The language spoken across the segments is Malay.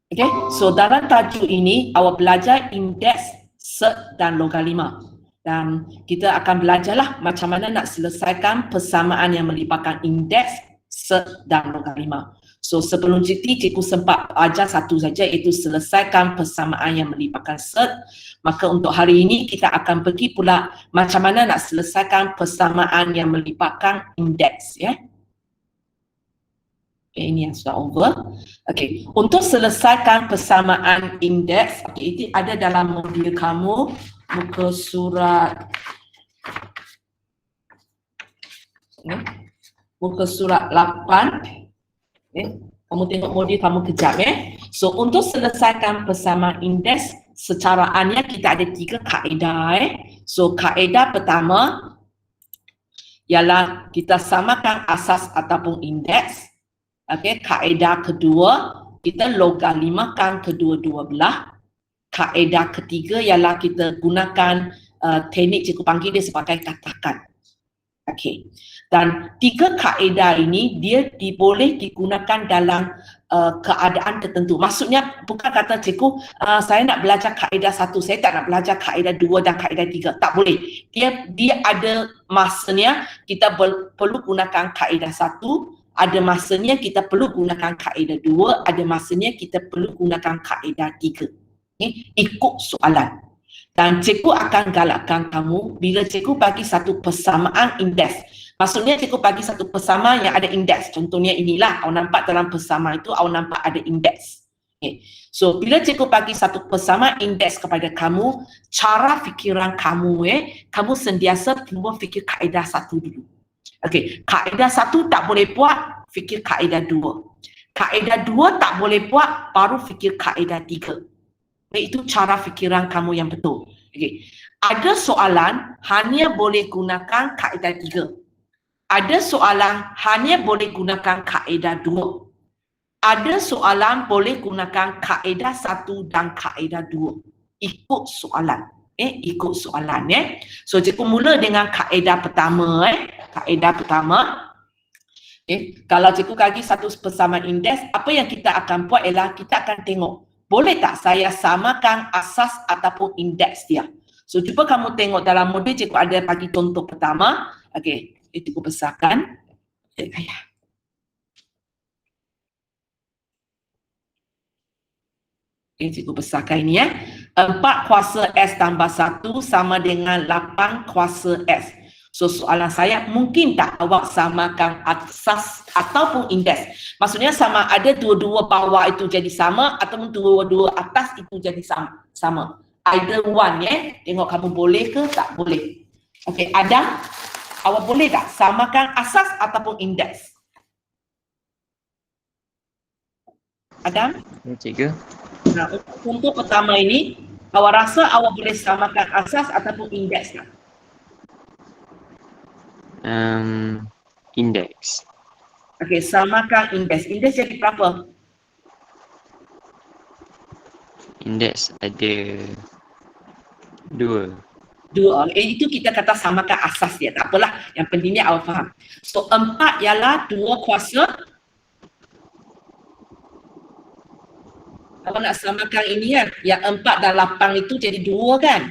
Okay, so dalam tajuk ini awak belajar indeks, set dan logaritma. Dan kita akan belajarlah macam mana nak selesaikan persamaan yang melibatkan indeks, set dan logaritma. So sebelum GT, cikgu sempat ajar satu saja iaitu selesaikan persamaan yang melibatkan set. Maka untuk hari ini kita akan pergi pula macam mana nak selesaikan persamaan yang melibatkan indeks, ya. Okay, ini yang sudah over. Okay, untuk selesaikan persamaan indeks, okay, itu ada dalam modul kamu, muka surat, muka surat 8. Okay. Kamu tengok modul kamu kejap, ya. So untuk selesaikan persamaan indeks, secaraannya kita ada 3 kaedah. So kaedah pertama ialah kita samakan asas ataupun indeks. Okay, kaedah kedua, kita logaritmakan kedua-dua belah. Kaedah ketiga ialah kita gunakan teknik cikgu panggil dia sebagai katakan. Okay. Dan 3 kaedah ini dia boleh digunakan dalam keadaan tertentu. Maksudnya bukan kata cikgu, saya nak belajar kaedah 1, saya tak nak belajar kaedah 2 dan kaedah 3. Tak boleh. Dia ada masanya kita perlu gunakan kaedah 1, ada masanya kita perlu gunakan kaedah 2, ada masanya kita perlu gunakan kaedah 3. Ikut soalan. Dan cikgu akan galakkan kamu bila cikgu bagi satu persamaan indeks. Maksudnya cikgu bagi satu persamaan yang ada indeks. Contohnya inilah, awak nampak dalam persamaan itu awak nampak ada indeks. Okay. So bila cikgu bagi satu persamaan indeks kepada kamu, cara fikiran kamu kamu sentiasa cuba fikir kaedah 1 dulu. Okey, kaedah 1 tak boleh buat, fikir kaedah 2. Kaedah 2 tak boleh buat, baru fikir kaedah 3. Itu cara fikiran kamu yang betul. Okey. Ada soalan hanya boleh gunakan kaedah 3. Ada soalan hanya boleh gunakan kaedah 2. Ada soalan boleh gunakan kaedah 1 dan kaedah 2. Ikut soalan. Ikut soalan. So cikgu mula dengan kaedah pertama. Kaedah pertama. Kalau cikgu bagi satu persamaan indeks, apa yang kita akan buat ialah kita akan tengok, boleh tak saya samakan asas ataupun indeks dia. So cuba kamu tengok dalam modul cikgu ada bagi contoh pertama. Okey, cikgu besarkan. Cikgu besarkan ini 4 kuasa S tambah 1 sama dengan 8 kuasa S. So soalan saya, mungkin tak awak samakan asas ataupun indeks? Maksudnya sama ada dua-dua bawah itu jadi sama ataupun dua-dua atas itu jadi sama. Either one, tengok kamu boleh ke tak boleh. Okey, Adam, awak boleh tak samakan asas ataupun indeks? Adam? Cikgu. Nah, untuk pertama ini, awak rasa awak boleh samakan asas ataupun indeks tak? Indeks. Okey, samakan indeks. Indeks jadi berapa? Indeks ada 2. 2. Itu kita kata samakan asas dia. Tak apalah. Yang pentingnya awak faham. So, 4 ialah 2 kuasa. Awak nak samakan ini kan? Yang 4 dan 8 itu jadi 2 kan?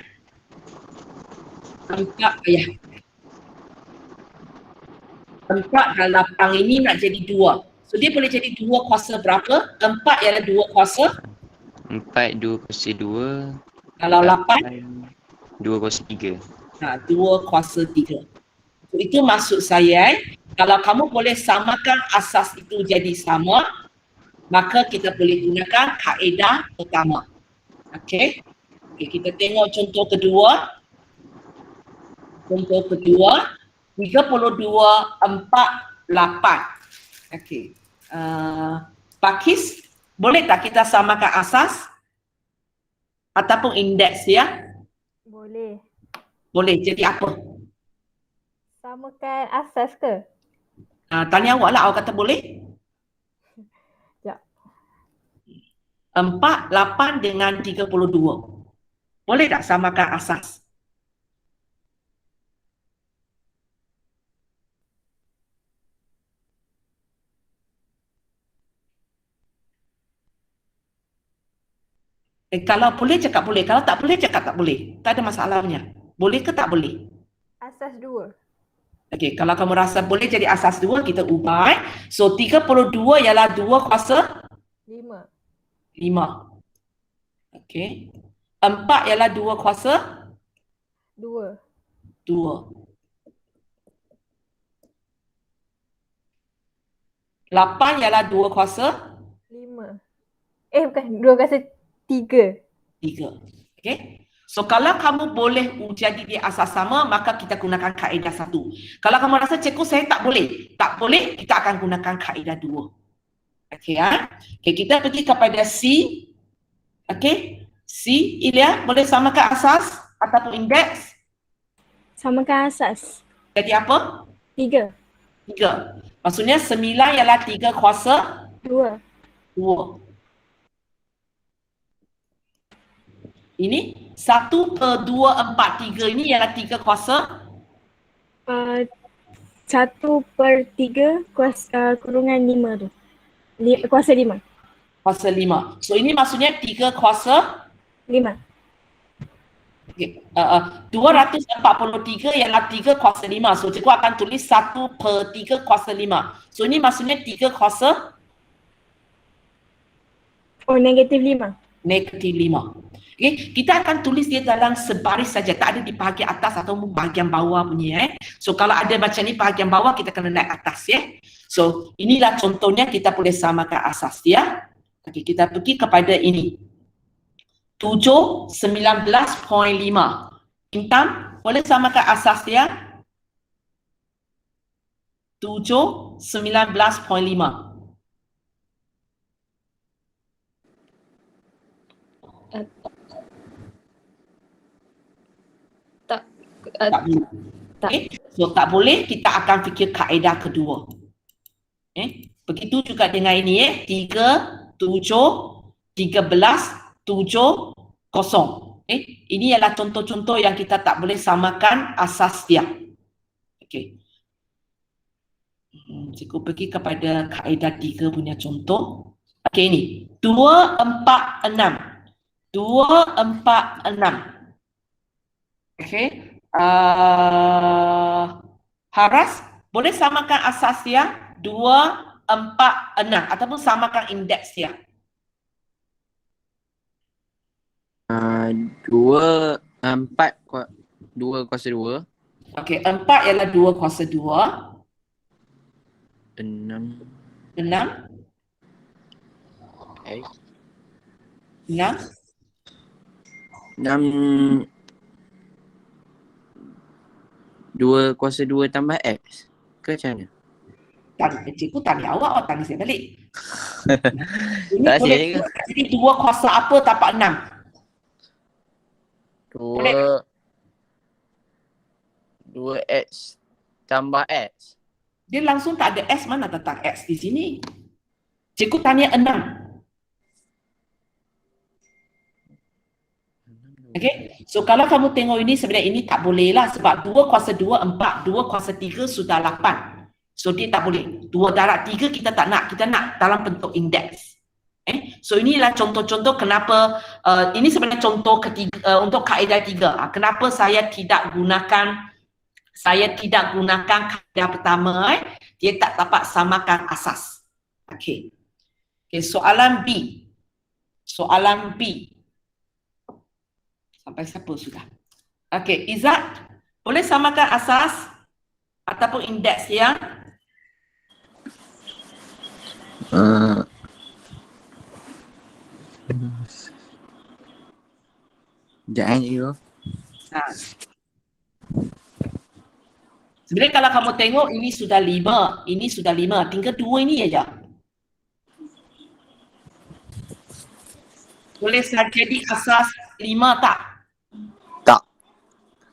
4 dan 8 ini nak jadi 2. So, dia boleh jadi 2 kuasa berapa? 4 ialah 2 kuasa. 4 2 kuasa 2. Kalau 8? 2 kuasa 3. 2 kuasa 3. So, itu maksud saya, kalau kamu boleh samakan asas itu jadi sama, maka kita boleh gunakan kaedah pertama. Okey. Kita tengok contoh kedua. Contoh kedua, 32, 4, 8. Okey. Pakis, boleh tak kita samakan asas ataupun indeks ya? Boleh. Boleh. Jadi apa? Samakan asas ke? Tanya awak lah, awak kata boleh? Sekejap. 4, 8 dengan 32. Boleh tak samakan asas? Kalau boleh cakap boleh, kalau tak boleh cakap tak boleh. Tak ada masalahnya. Boleh ke tak boleh? Asas 2. Okey, kalau kamu rasa boleh jadi asas 2, kita ubah. So 32 ialah 2 kuasa 5. 5. Okey. 4 ialah 2 kuasa 2. 2. 8 ialah 2 kuasa 5. Bukan. 2 kuasa 3. 3. Okey. So kalau kamu boleh jadi di asas sama, maka kita gunakan kaedah 1. Kalau kamu rasa cikgu saya tak boleh, kita akan gunakan kaedah 2. Okey ya. Okey, kita pergi kepada C. Okey. C, Ilya, boleh samakan asas ataupun indeks? Samakan asas. Jadi apa? 3. 3. Maksudnya 9 ialah 3 kuasa 2. 2. Ini 1/2/4/3 ini ialah 3 kuasa 1/3 kurungan 5 tu. Kuasa 5. kuasa 5. So ini maksudnya 3 kuasa 5. okay. 243 ialah 3 kuasa 5. So cikgu akan tulis 1/3 kuasa 5. So ini maksudnya 3 kuasa negatif 5. negatif 5. Okay. Kita akan tulis dia dalam sebaris saja, tak ada di bahagian atas atau bahagian bawah punya. So kalau ada macam ni bahagian bawah, kita kena naik atas ya. So inilah contohnya, kita boleh samakan asas ya. Okay, kita pergi kepada ini. 7 19.5. Intan, boleh samakan asas dia? 7 19.5. Tak boleh. Tak. Okay. So tak boleh, kita akan fikir kaedah kedua. Begitu juga dengan ini 3, 7, 13, 7, 0. Ini adalah contoh-contoh yang kita tak boleh samakan asas dia. Okey. Cikgu pergi kepada kaedah 3 punya contoh. Okey, ini 2, 4, 6. 2, 4, 6. Okey. Haras, boleh samakan asas dia 2, 4, 6 ataupun samakan indeks dia. 2, 4, 2 kuasa 2. Okey, 4 ialah 2 kuasa 2. 6. 6. Okay. 6. 6. 2 kuasa 2 tambah X. Ke macam mana? Cikgu tanya awak, tanya saya balik. Ini Tak boleh saya ke? jadi 2 kuasa apa tapak 6? 2X tambah X. Dia langsung tak ada S, mana tentang X di sini. Cikgu tanya 6. Okay. So kalau kamu tengok ini, sebenarnya ini tak boleh lah, sebab 2 kuasa 2, 4. 2 kuasa 3 sudah 8. So dia tak boleh. 2 darab 3 kita tak nak. Kita nak dalam bentuk indeks. So inilah contoh-contoh kenapa, ini sebenarnya contoh ketiga untuk kaedah 3. Kenapa saya tidak gunakan kaedah pertama. Dia tak dapat samakan asas. Okay. Okay, soalan B. Soalan B. Sampai siapa sudah? Okey, Izzat, boleh samakan asas ataupun indeks dia? Jangan you. Sebenarnya kalau kamu tengok ini sudah 5, ini sudah 5, tinggal 2 ini aja. Boleh saya jadi asas 5 tak? Tak.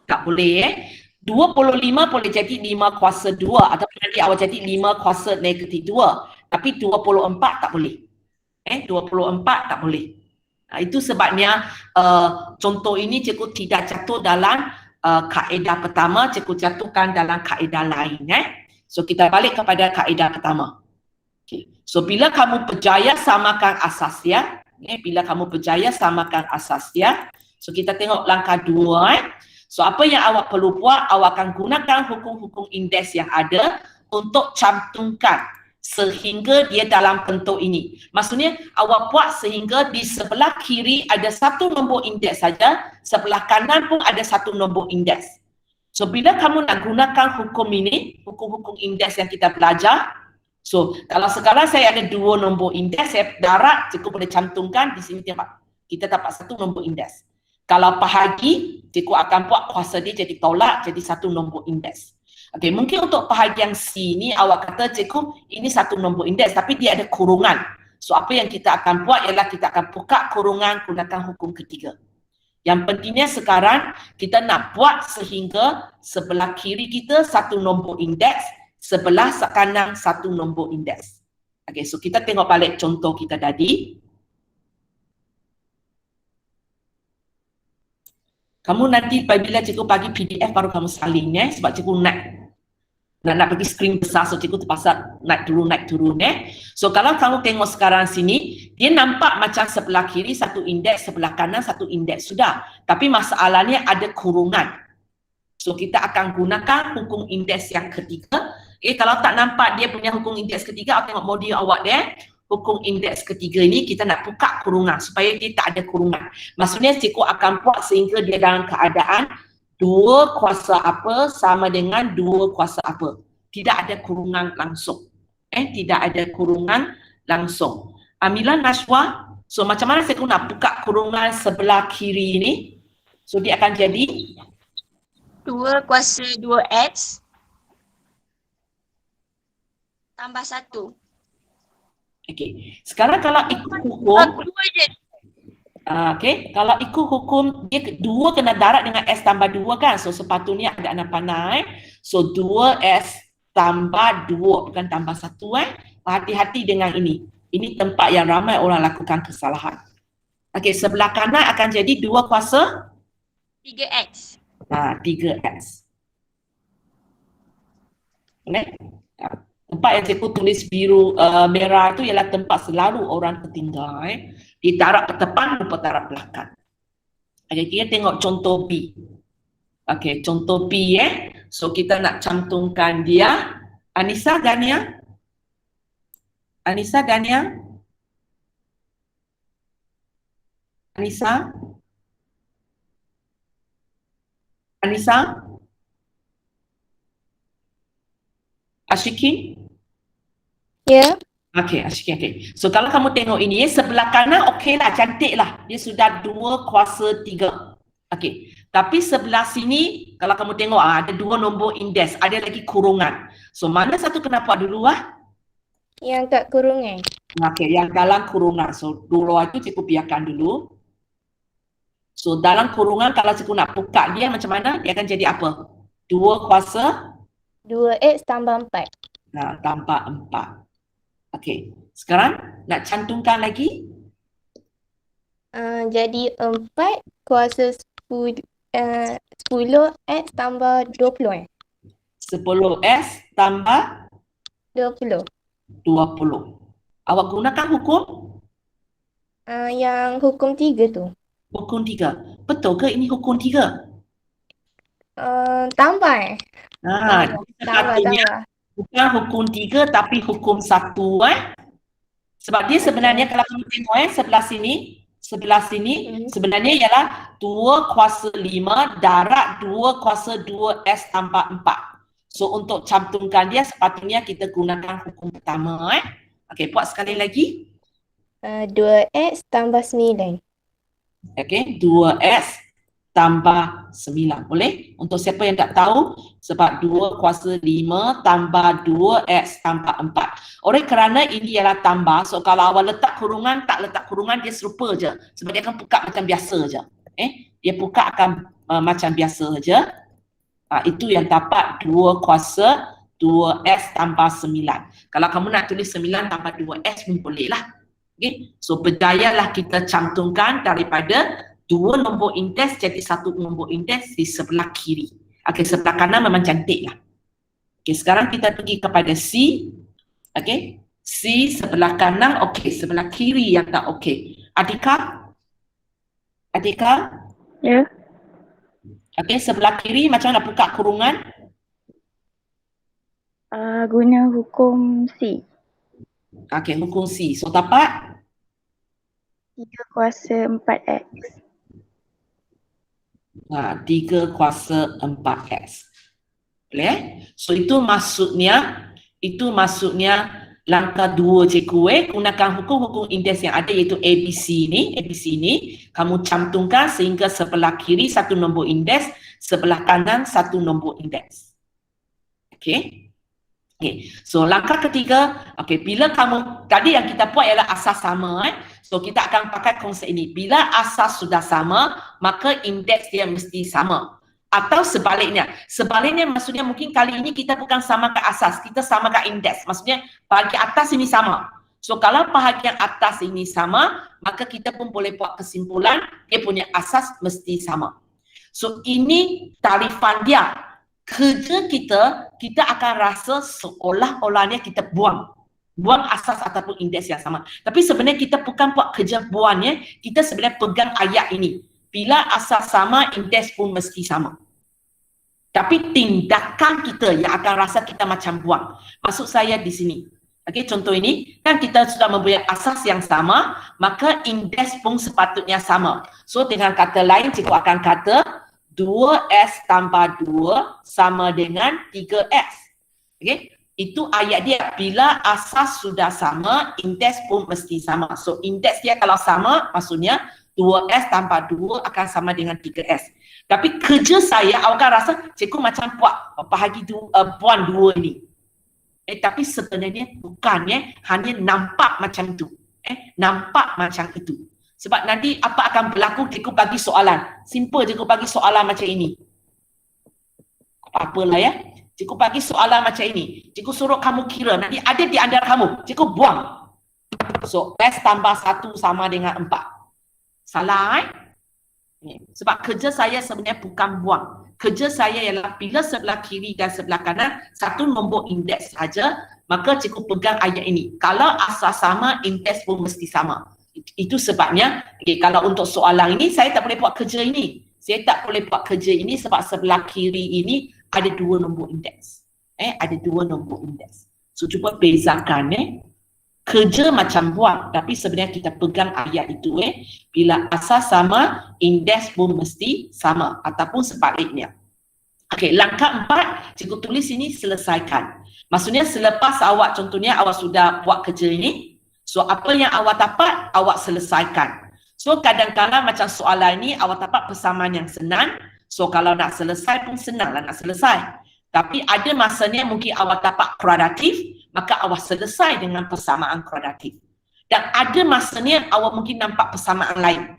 Tak boleh 25 boleh jadi 5 kuasa 2 ataupun nanti awak jadi 5 kuasa negatif 2. Tapi 24 tak boleh. 24 tak boleh. Itu sebabnya contoh ini cikgu tidak jatuh dalam kaedah pertama, cikgu jatuhkan dalam kaedah lain. So kita balik kepada kaedah pertama. Okay. So bila kamu berjaya samakan asas dia, Bila kamu berjaya samakan asas dia. So kita tengok langkah 2. So apa yang awak perlu buat, awak akan gunakan hukum-hukum indeks yang ada untuk cantumkan sehingga dia dalam bentuk ini. Maksudnya awak buat sehingga di sebelah kiri ada satu nombor indeks saja, sebelah kanan pun ada satu nombor indeks. So bila kamu nak gunakan hukum ini, hukum-hukum indeks yang kita belajar, so kalau sekarang saya ada 2 nombor indeks, saya darat cukup boleh cantumkan di sini tengok. Kita dapat satu nombor indeks. Kalau bahagi, cikgu akan buat kuasa dia jadi tolak, jadi satu nombor indeks. Okey, mungkin untuk bahagian C ni awak kata cikgu ini satu nombor indeks tapi dia ada kurungan. So apa yang kita akan buat ialah kita akan buka kurungan gunakan hukum ketiga. Yang pentingnya sekarang kita nak buat sehingga sebelah kiri kita satu nombor indeks, sebelah kanan satu nombor indeks. Okey, so kita tengok balik contoh kita tadi. Kamu nanti bila cikgu bagi PDF baru kamu salin sebab cikgu nak bagi skrin besar, so cikgu terpaksa naik turun. So kalau kamu tengok sekarang sini, dia nampak macam sebelah kiri satu indeks, sebelah kanan satu indeks sudah. Tapi masalahnya ada kurungan. So kita akan gunakan hukum indeks yang ketiga. Kalau tak nampak dia punya hukum indeks ketiga, awak tengok modul awak dia. Hukum indeks ketiga ini kita nak buka kurungan supaya dia tak ada kurungan. Maksudnya cikgu akan buat sehingga dia dalam keadaan 2 kuasa apa sama dengan 2 kuasa apa. Tidak ada kurungan langsung. Tidak ada kurungan langsung. Amilan Nashwa, so macam mana cikgu nak buka kurungan sebelah kiri ini? So dia akan jadi 2 kuasa 2X tambah 1. Okey. Sekarang kalau ikut hukum, kalau ikut hukum dia 2 kena darat dengan S tambah 2 kan. So sepatutnya ada anak panah So 2S tambah 2 bukan tambah 1 Hati-hati dengan ini. Ini tempat yang ramai orang lakukan kesalahan. Okey, sebelah kanan akan jadi 2 kuasa 3X. 3X. Boleh? Tempat yang cikgu tulis biru merah itu ialah tempat selalu orang tertinggal. Ditarak ke depan, lupa tarak belakang. Okay, kita tengok contoh B. Okay, contoh B So kita nak cantumkan dia. Anissa Dania. Anissa Dania. Anissa. Anissa. Ashikin. Ya. Okey, okey. So kalau kamu tengok ini, sebelah kanan okeylah, cantiklah. Dia sudah 2 kuasa 3. Okey. Tapi sebelah sini, kalau kamu tengok ada 2 nombor indeks, ada lagi kurungan. So mana satu kena buat dulu Yang kat kurungan. Okey, yang dalam kurungan. So dulu itu cikgu biarkan dulu. So dalam kurungan kalau cikgu nak buka dia macam mana? Dia akan jadi apa? 2 kuasa 2X tambah 4. Tambah 4. Okey, sekarang nak cantumkan lagi. Jadi 4 kuasa 10X tambah 20 10S tambah 20. 20. Awak gunakan hukum? Yang hukum 3 tu. Hukum 3. Betul ke ini hukum 3? Tambah Sepatutnya bukan hukum 3 tapi hukum 1 Sebab dia sebenarnya kalau kamu tengok sebelah sini sebenarnya ialah 2 kuasa 5 darat 2 kuasa 2S tambah 4. So untuk cantumkan dia sepatutnya kita gunakan hukum pertama Okey, buat sekali lagi. 2X tambah 9. Okey, 2S tambah 9. Boleh? Untuk siapa yang tak tahu, sebab 2 kuasa 5 tambah 2X tambah 4. Oleh kerana ini ialah tambah, so kalau awak letak kurungan, tak letak kurungan, dia serupa je. Sebab dia akan buka macam biasa je. Dia buka akan macam biasa je. Itu yang dapat 2 kuasa 2S tambah 9. Kalau kamu nak tulis 9 tambah 2S pun boleh lah. Okay. So berdayalah kita cantumkan daripada 2 nombor indeks jadi 1 nombor indeks di sebelah kiri. Okey, sebelah kanan memang cantik lah. Okey, sekarang kita pergi kepada C. Okey, C sebelah kanan okey, sebelah kiri yang tak okey. Atika? Atika? Ya. Okey, sebelah kiri macam mana buka kurungan? Guna hukum C. Okey, hukum C. So dapat 3 kuasa 4X. 3 kuasa 4x. Boleh? So itu maksudnya langkah 2 cikgu gunakan hukum-hukum indeks yang ada iaitu ABC ni kamu cantumkan sehingga sebelah kiri satu nombor indeks, sebelah kanan satu nombor indeks. Okey. Okay. So langkah ketiga, bila kamu tadi yang kita buat ialah asas sama so kita akan pakai konsep ini. Bila asas sudah sama, maka indeks dia mesti sama. Atau sebaliknya. Sebaliknya maksudnya mungkin kali ini kita bukan samakan asas, kita samakan indeks. Maksudnya bahagian atas ini sama. So kalau bahagian atas ini sama, maka kita pun boleh buat kesimpulan dia punya asas mesti sama. So ini tarifan dia. Kerja kita akan rasa seolah-olahnya kita buang asas ataupun indeks yang sama. Tapi sebenarnya kita bukan buat kerja buangnya, kita sebenarnya pegang ayat ini. Bila asas sama, indeks pun mesti sama. Tapi tindakan kita yang akan rasa kita macam buang. Maksud saya di sini. Okey, contoh ini, kan kita sudah mempunyai asas yang sama, maka indeks pun sepatutnya sama. So dengan kata lain, cikgu akan kata 2S tambah 2 sama dengan 3S. Okey, itu ayat dia. Bila asas sudah sama, indeks pun mesti sama. So indeks dia kalau sama, maksudnya 2S tambah 2 akan sama dengan 3S. Tapi kerja saya, awak akan rasa cikgu macam buang 2 ni. Tapi sebenarnya bukannya, hanya nampak macam tu. Nampak macam itu. Sebab nanti apa akan berlaku, cikgu bagi soalan. Simple cikgu bagi soalan macam ini. Apalah ya. Cikgu bagi soalan macam ini. Cikgu suruh kamu kira, nanti ada di antara kamu. Cikgu buang. So, S tambah 1 sama dengan 4. Salah Sebab kerja saya sebenarnya bukan buang. Kerja saya ialah bila sebelah kiri dan sebelah kanan satu nombor indeks saja, maka cikgu pegang ayat ini. Kalau asas sama, indeks pun mesti sama. Itu sebabnya, kalau untuk soalan ini, saya tak boleh buat kerja ini. Saya tak boleh buat kerja ini sebab sebelah kiri ini ada 2 nombor indeks. Ada 2 nombor indeks. So, cuba bezakan kerja macam buat, tapi sebenarnya kita pegang ayat itu bila asas sama, indeks pun mesti sama ataupun sebaliknya. Okey, langkah 4, cikgu tulis ini selesaikan. Maksudnya selepas awak contohnya awak sudah buat kerja ini, so apa yang awak dapat, awak selesaikan. So kadang-kadang macam soalan ini awak dapat persamaan yang senang, so kalau nak selesai pun senanglah nak selesai. Tapi ada masanya mungkin awak dapat kuadratif, maka awak selesai dengan persamaan kuadratif. Dan ada masanya awak mungkin nampak persamaan lain.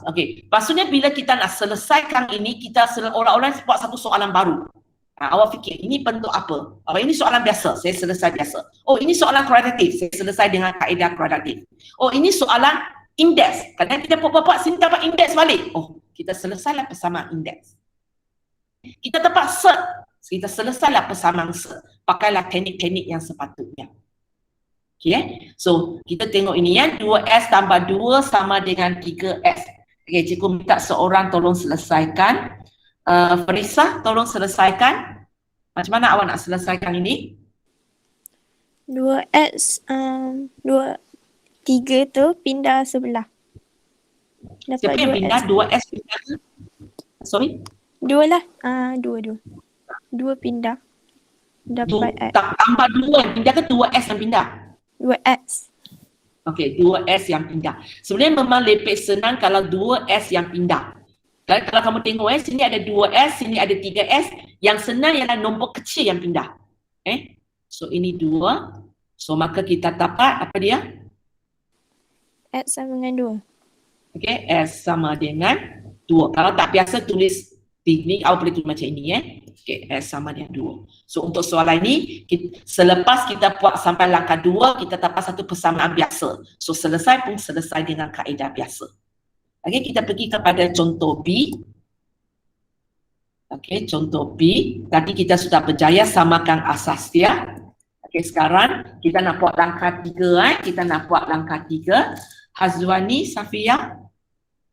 Okey, maksudnya bila kita nak selesaikan ini, kita orang-orang buat satu soalan baru. Awak fikir, ini bentuk apa? Ini soalan biasa, saya selesai biasa. Oh, ini soalan kuadratif, saya selesai dengan kaedah kuadratif. Oh, ini soalan indeks. Kadang kita buat sini dapat indeks balik. Oh, kita selesailah persamaan indeks. Kita dapat set, kita selesailah persamaan set. Pakailah teknik-teknik yang sepatutnya. Okay, so kita tengok ini 2S tambah 2 sama dengan 3S. Okay, cikgu minta seorang tolong selesaikan. Farisa, tolong selesaikan. Macam mana awak nak selesaikan ini? 2x 3 tu pindah sebelah. Dapat Siapa yang 2x. pindah? 2S pindah? Sorry? 2 lah. 2 pindah. Dapat x. Tambah 2 yang pindah ke 2S yang pindah? 2x. Okey, 2S yang pindah. Sebenarnya memang lebih senang kalau 2S yang pindah. Kalau kamu tengok sini ada 2S, sini ada 3S. Yang senang ialah nombor kecil yang pindah. So ini 2. So maka kita dapat apa dia? X sama dengan 2. Okey, S sama dengan 2. Kalau tak biasa tulis ini, awak boleh tulis macam ini Okey, S sama dengan 2. So untuk soalan ini, selepas kita buat sampai langkah 2, kita dapat satu persamaan biasa. So selesai pun selesai dengan kaedah biasa. Okey, kita pergi kepada contoh B. Okey, contoh B. Tadi kita sudah berjaya samakan asas dia. Okey, sekarang kita nak buat langkah 3 Kita nak buat langkah 3. Hazwani, Safia.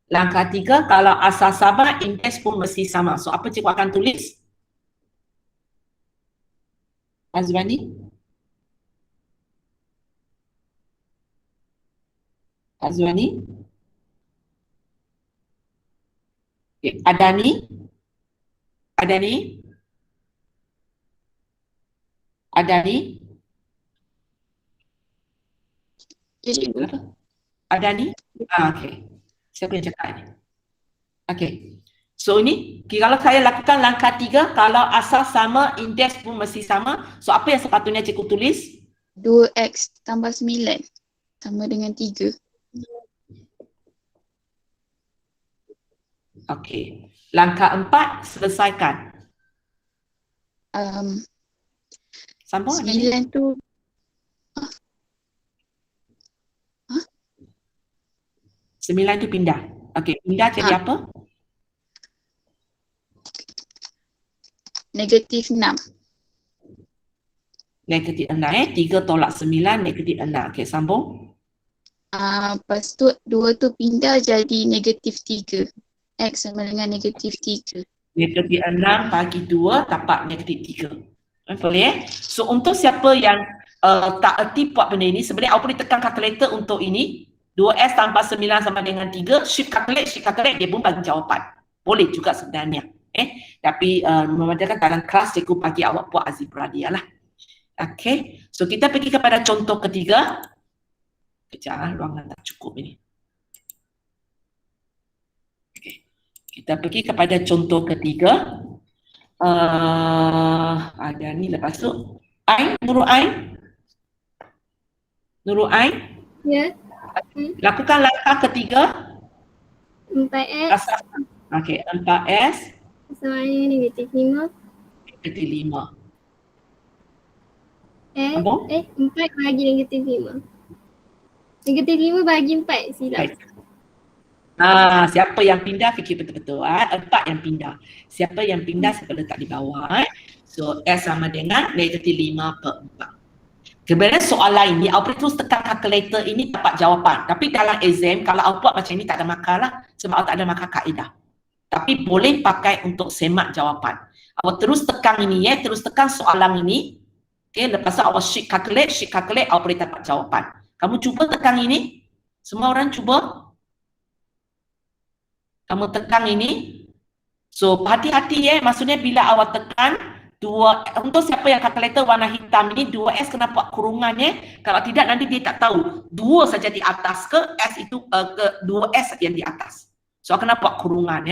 Langkah 3, kalau asal sama, indeks pun mesti sama. So, apa cikgu akan tulis? Hazwani? Hazwani? Okay. Adani? Adani? Adani? Ya, cikgu. Apa? Adani? Okay. Siapa yang cakap ni? Okay. So ini, kalau saya lakukan langkah 3, kalau asal sama, indeks pun mesti sama. So apa yang sepatutnya cikgu tulis? 2x tambah 9 sama dengan 3. Okay. Langkah 4, selesaikan. Sambung Adani. 9 tu 9 tu pindah. Okay, pindah jadi apa? negatif 6. Negatif 6 3 tolak 9, negatif 6. Okay, sambung. Lepas tu 2 tu pindah jadi negatif 3. X sama dengan negatif 3. Negatif 6 bagi 2 dapat negatif 3. Boleh? So untuk siapa yang tak erti buat benda ini, sebenarnya awak boleh tekan kalkulator untuk ini. 2S tambah 9 sama dengan 3, shift calculate, dia pun bagi jawapan. Boleh juga sebenarnya. Tapi memandangkan dalam kelas cikgu bagi awak buat algebra dia lah. Okay, so kita pergi kepada contoh ketiga. Kejap, ruangan tak cukup ini. Okay. Kita pergi kepada contoh ketiga. Ada ni lepas tu. Nurul Ain. Nurul Ain. Ya. Lakukan langkah ketiga. 4x Okey, 4S sama dengan negatif 5. negatif 5. Apa? 4 bagi negatif 5. Negatif 5 bagi 4, silap. Baik. Siapa yang pindah fikir betul-betul. 4 yang pindah. Siapa yang pindah siapa letak di bawah. So S sama dengan negatif 5 per 4. Sebenarnya soalan ini, awak terus tekan kalkulator ini dapat jawapan. Tapi dalam exam, kalau awak buat macam ini tak ada markah lah. Sebab awak tak ada markah kaedah. Tapi boleh pakai untuk semak jawapan. Awak terus tekan ini terus tekan soalan ini. Okay, lepas tu awak shift calculate, awak boleh dapat jawapan. Kamu cuba tekan ini. Semua orang cuba. Kamu tekan ini. So, hati-hati maksudnya bila awak tekan, untuk siapa yang kalkulator warna hitam ini 2S kena buat kurungannya. Kalau tidak nanti dia tak tahu 2 saja di atas ke S itu ke 2S yang di atas. So kena buat kurungan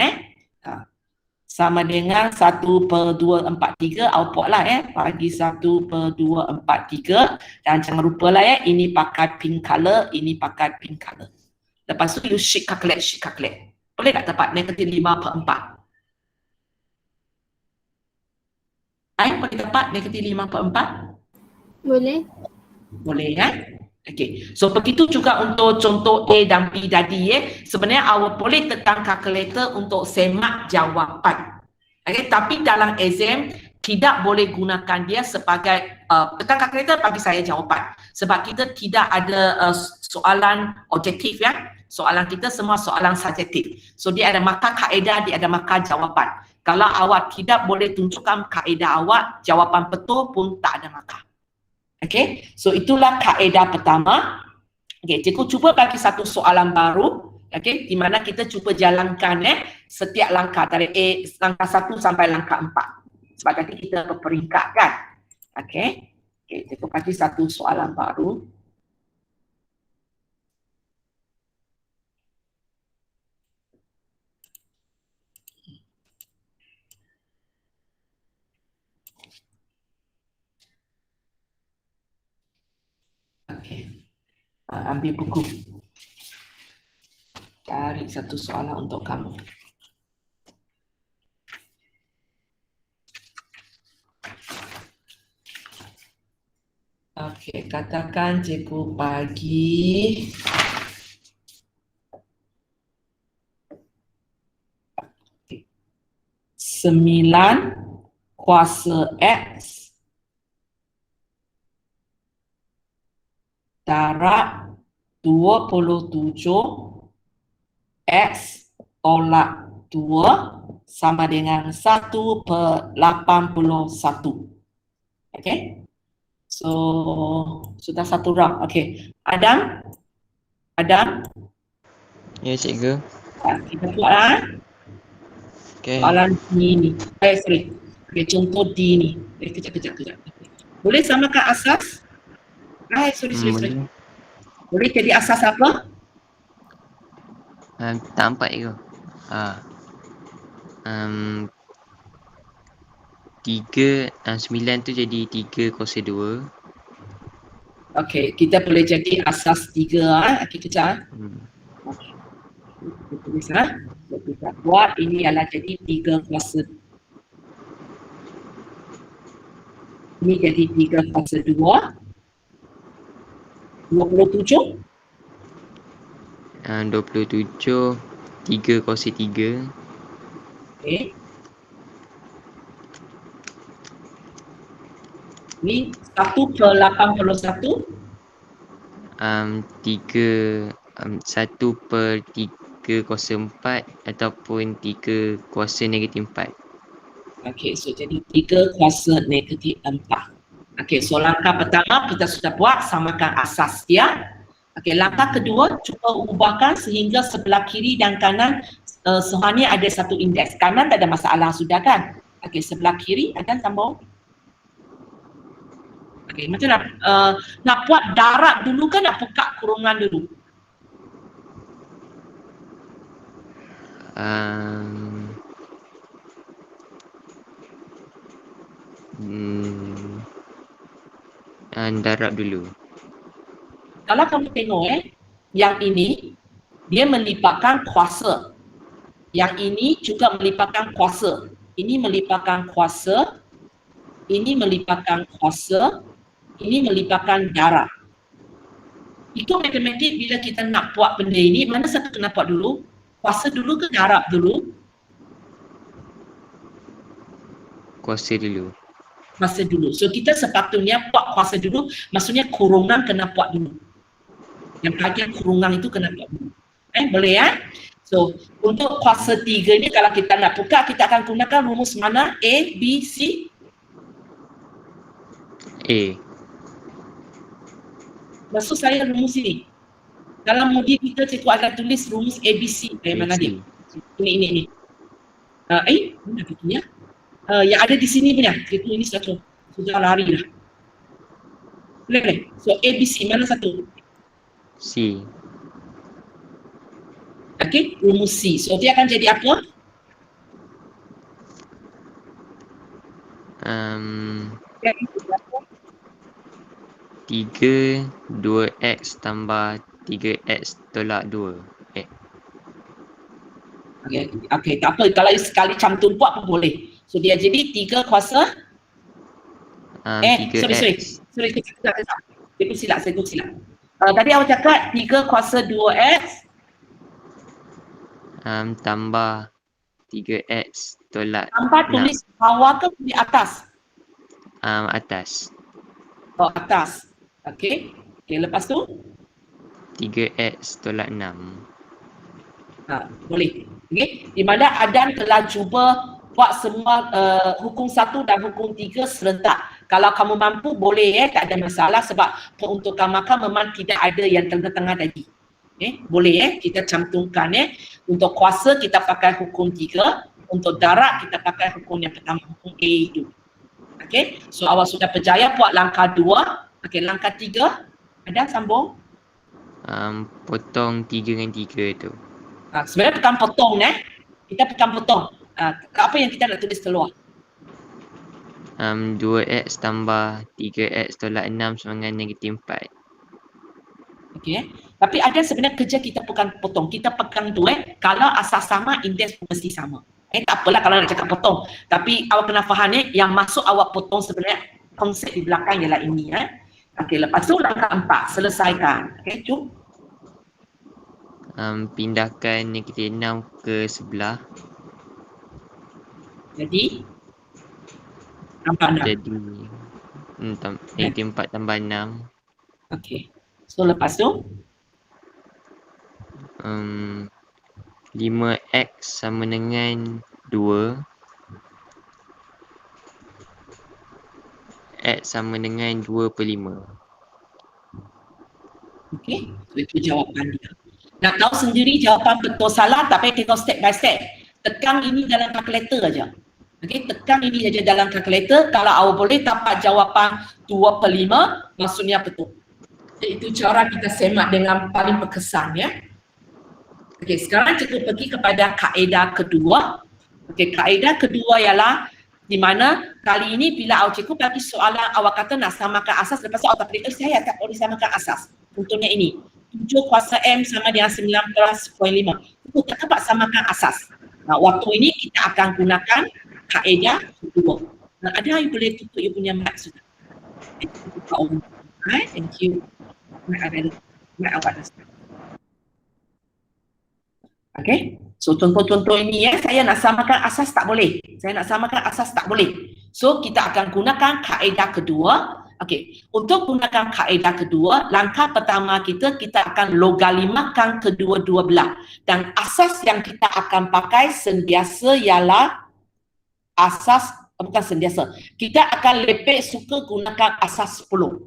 sama dengan 1/2/3 awak buatlah bagi 1/2/3 dan jangan lupalah ini pakai pink color, ini pakai pink color. Lepas tu you shift calculate. Boleh tak dapat negatif 5/4? Boleh dapat negatif 5/4? Boleh. Boleh Okey. So begitu juga untuk contoh A dan B tadi sebenarnya awak boleh tekan kalkulator untuk semak jawapan. Okey, tapi dalam exam tidak boleh gunakan dia sebagai tekan kalkulator bagi saya jawapan. Sebab kita tidak ada soalan objektif Soalan kita semua soalan subjektif. So dia ada markah kaedah, dia ada markah jawapan. Kalau awak tidak boleh tunjukkan kaedah awak, jawapan betul pun tak ada markah. Okay, so itulah kaedah pertama. Okay, cikgu cuba bagi satu soalan baru. Okay, di mana kita cuba jalankan setiap langkah dari langkah 1 sampai langkah 4. Sebab nanti kita berperingkat kan. Okay, cikgu bagi satu soalan baru. Okay. Ambil buku. Cari satu soalan untuk kamu. Okey, katakan cikgu bagi sembilan kuasa X darab X tolak 2 sama dengan 1/81. Okay. So, sudah satu round. Okay. Adam? Ya, cikgu. Kita buat Okey. soalan D ni. Sorry. Okay, contoh D ni. Kejap. Boleh samakan asas? Sorry. Boleh. Boleh jadi asas apa? Tak nampak cikgu. 9 tu jadi 3 kuasa 2. Okay, kita boleh jadi asas 3. Okay, kejap. Kita tulis kita buat ini adalah jadi 3 kuasa. Ini jadi 3 kuasa 2. 27. 27 3 kuasa 3. Okay. Ini 1/81. 1/3 kuasa 4 ataupun 3 kuasa negatif 4. Okey, so jadi 3 kuasa negatif 4. Okey, so langkah pertama kita sudah buat, samakan asas dia. Okey, langkah kedua cuba ubahkan sehingga sebelah kiri dan kanan semuanya ada satu indeks. Kanan tak ada masalah sudah kan? Okey, sebelah kiri ada sambung. Okey, macam nak buat darab dulu kan nak buka kurungan dulu? Darab dulu. Kalau kamu tengok yang ini dia melipatkan kuasa. Yang ini juga melipatkan kuasa. Ini melipatkan kuasa. Ini melipatkan kuasa. Ini melipatkan darab. Itu matematik bila kita nak buat benda ini, mana satu kena buat dulu? Kuasa dulu ke darab dulu? Kuasa dulu. Kuasa dulu. So kita sepatutnya buat kuasa dulu, maksudnya kurungan kena buat dulu. Yang bahagian kurungan itu kena buat dulu. Boleh ya? So untuk kuasa 3 ni kalau kita nak buka, kita akan gunakan rumus mana? A, B, C? A. Maksud saya rumus ini. Dalam modul kita cikgu ada tulis rumus ABC. Mana dia? Ini. Mana begini ya? Yang ada di sini punya. Cikgu ini sudah lari dah. Boleh. So ABC mana satu? C. Okey, rumus C. So dia akan jadi apa? Dia akan jadi apa? 3 2x tambah 3x tolak 2. Okey, tak apa. Kalau sekali cantum buat pun boleh. So dia jadi 3 kuasa 3x. Sorry, kejap. Saya silap. Tadi awak cakap 3 kuasa 2x tambah 3x tolak tambah tulis bawah ke di atas? Atas. Oh, atas. Okey, lepas tu 3x tolak 6. boleh. Okey, di mana Adan telah cuba buat semua hukum 1 dan hukum 3 serentak. Kalau kamu mampu boleh tak ada masalah sebab peruntukan makam memang tidak ada yang tengah-tengah tadi. Boleh kita cantumkan untuk kuasa kita pakai hukum 3, untuk darab kita pakai hukum yang pertama, hukum A itu. Okey, so awak sudah berjaya buat langkah 2. Okey, langkah 3 ada sambung. Potong 3 dengan 3 tu. Sebenarnya bukan potong kita bukan potong. Apa yang kita nak tulis keluar? 2x tambah 3x tolak 6 sama dengan negatif 4. Okey. Tapi ada sebenarnya kerja kita bukan potong. Kita pegang tu kalau asas sama, indeks mesti sama. Tak apalah kalau nak cakap potong. Tapi awak kena faham yang masuk awak potong sebenarnya konsep di belakang ialah ini. Okey, lepas tu langkah 4, selesaikan. Okey, jom. Pindahkan negatif 6 ke sebelah. Jadi tambah 6. Jadi negatif 4 tambah 6. Okey. So lepas tu 5x sama dengan 2. X sama dengan 2/5. Okey, itu jawapan dia. Nak tahu sendiri jawapan betul salah, tak payah tengok step by step. Tekan ini dalam kalkulator aja. Okey, tekan ini saja dalam kalkulator. Kalau awak boleh dapat jawapan 2/5, maksudnya betul. Itu cara kita semak dengan paling berkesan ya. Okey, sekarang cikgu pergi kepada kaedah kedua. Okey, kaedah kedua ialah di mana kali ini bila awak cikgu bagi soalan awak kata nak samakan asas, lepas tu awak tak boleh, saya tak boleh samakan asas. Contohnya ini, 7 kuasa M sama dengan 19.5. Itu tak dapat samakan asas. Nah, waktu ini kita akan gunakan kaedah kedua. Nah, ada yang boleh tutup you punya mic sudah. Thank you. Mic awak dah start. Okay, so contoh-contoh ini ya, saya nak samakan asas tak boleh. Saya nak samakan asas tak boleh. So kita akan gunakan kaedah kedua. Okay, untuk gunakan kaedah kedua, langkah pertama kita akan logalimakan kedua-dua belah. Dan asas yang kita akan pakai sentiasa ialah asas, bukan sentiasa. Kita akan lebih suka gunakan asas 10.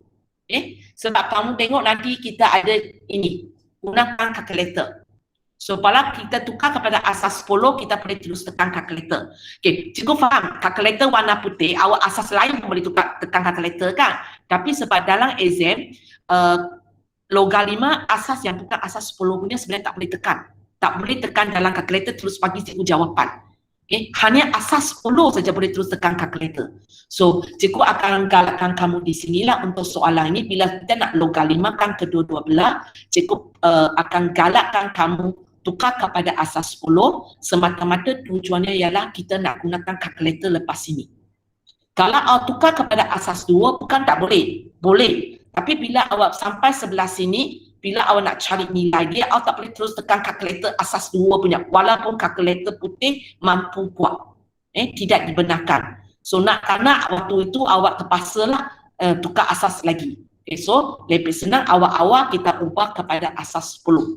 Sebab kamu tengok nanti kita ada ini, gunakan kalkulator. So, kalau kita tukar kepada asas 10, kita boleh terus tekan kalkulator. Okay, cikgu faham, kalkulator warna putih, awak asas lain pun boleh tukar tekan kalkulator kan? Tapi sebab dalam exam, logalima asas yang bukan asas 10 punya sebenarnya tak boleh tekan. Tak boleh tekan dalam kalkulator terus bagi cikgu jawapan. Hanya asas 10 saja boleh terus tekan kalkulator. So, cikgu akan galakkan kamu di sinilah untuk soalan ini. Bila kita nak logalimakan kedua-dua belah, cikgu akan galakkan kamu tukar kepada asas 10, semata-mata tujuannya ialah kita nak gunakan kalkulator lepas ini. Kalau awak tukar kepada asas 2, bukan tak boleh. Boleh. Tapi bila awak sampai sebelah sini, bila awak nak cari nilai dia, awak tak boleh terus tekan kalkulator asas 2 punya. Walaupun kalkulator putih mampu buat. Tidak dibenarkan. So nak waktu itu awak terpaksalah tukar asas lagi. So lebih senang awal-awal kita ubah kepada asas 10.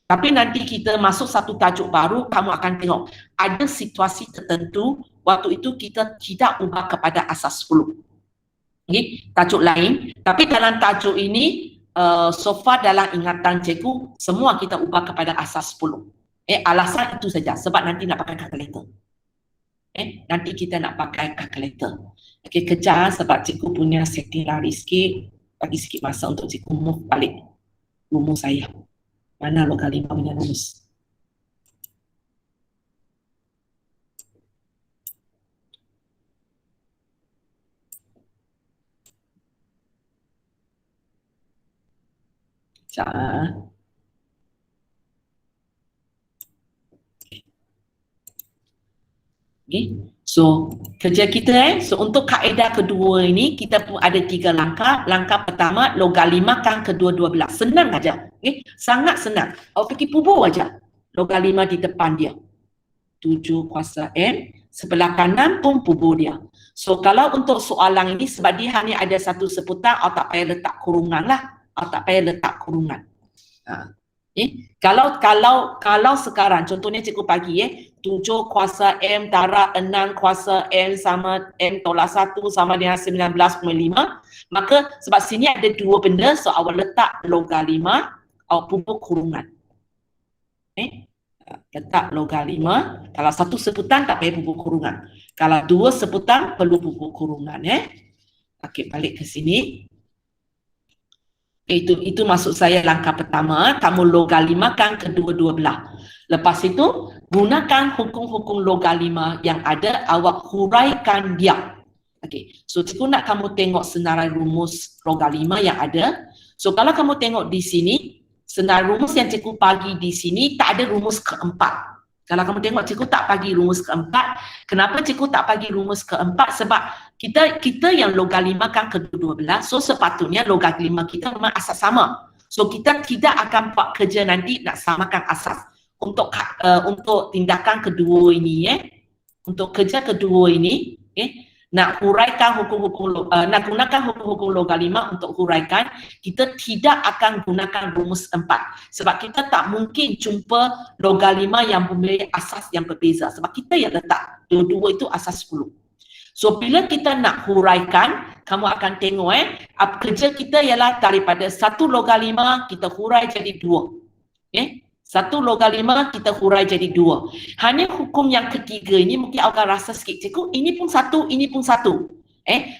Tapi nanti kita masuk satu tajuk baru, kamu akan tengok ada situasi tertentu waktu itu kita tidak ubah kepada asas 10. Tajuk lain. Tapi dalam tajuk ini, so far dalam ingatan cikgu, semua kita ubah kepada asas 10. Alasan itu saja, sebab nanti nak pakai kalkulator. Nanti kita nak pakai kalkulator. Kejar sebab cikgu punya setting lari sikit, bagi sikit masa untuk cikgu move balik rumus saya. Mana logaritma punya rumus? Sekejap. Okay. So, kerja kita so untuk kaedah kedua ini kita pun ada 3 langkah. Langkah pertama, logalimakan kedua-dua belah. Senang aja. Okay. Sangat senang. Awak pergi pubur aja. Logalima di depan dia. 7 kuasa M. Sebelah kanan pun pubur dia. So, kalau untuk soalan ini sebab dia hanya ada satu seputar, awak tak payah letak kurungan lah. Awak tak payah letak kurungan. Kalau sekarang contohnya cikgu bagi 7 kuasa M darab 6 kuasa M sama M tolak 1 sama dengan 19.5, maka sebab sini ada 2 benda, so awak letak logalima, awak pupuk kurungan. Letak logalima, kalau satu sebutan tak payah pupuk kurungan, kalau 2 sebutan perlu pupuk kurungan. Okey, balik ke sini. Itu maksud saya langkah pertama, kamu logalimakan kedua-dua belah. Lepas itu, gunakan hukum-hukum logalima yang ada, awak huraikan dia. Okey, so cikgu nak kamu tengok senarai rumus logalima yang ada. So kalau kamu tengok di sini, senarai rumus yang cikgu bagi di sini tak ada rumus keempat. Kalau kamu tengok cikgu tak bagi rumus keempat. Kenapa cikgu tak bagi rumus keempat? Sebab kita yang logalimakan kedua-dua belah, so sepatutnya logalima kita memang asas sama. So kita tidak akan buat kerja nanti nak samakan asas. Untuk tindakan kedua ini, untuk kerja kedua ini, nak huraikan nak gunakan hukum-hukum logalima untuk huraikan, kita tidak akan gunakan rumus 4. Sebab kita tak mungkin jumpa logalima yang memiliki asas yang berbeza. Sebab kita yang letak dua-dua itu asas 10. So bila kita nak huraikan, kamu akan tengok kerja kita ialah daripada satu logalima kita hurai jadi 2. Satu logalima kita hurai jadi 2. Hanya hukum yang ketiga ini mungkin agak rasa sikit, cikgu ini pun satu, ini pun satu.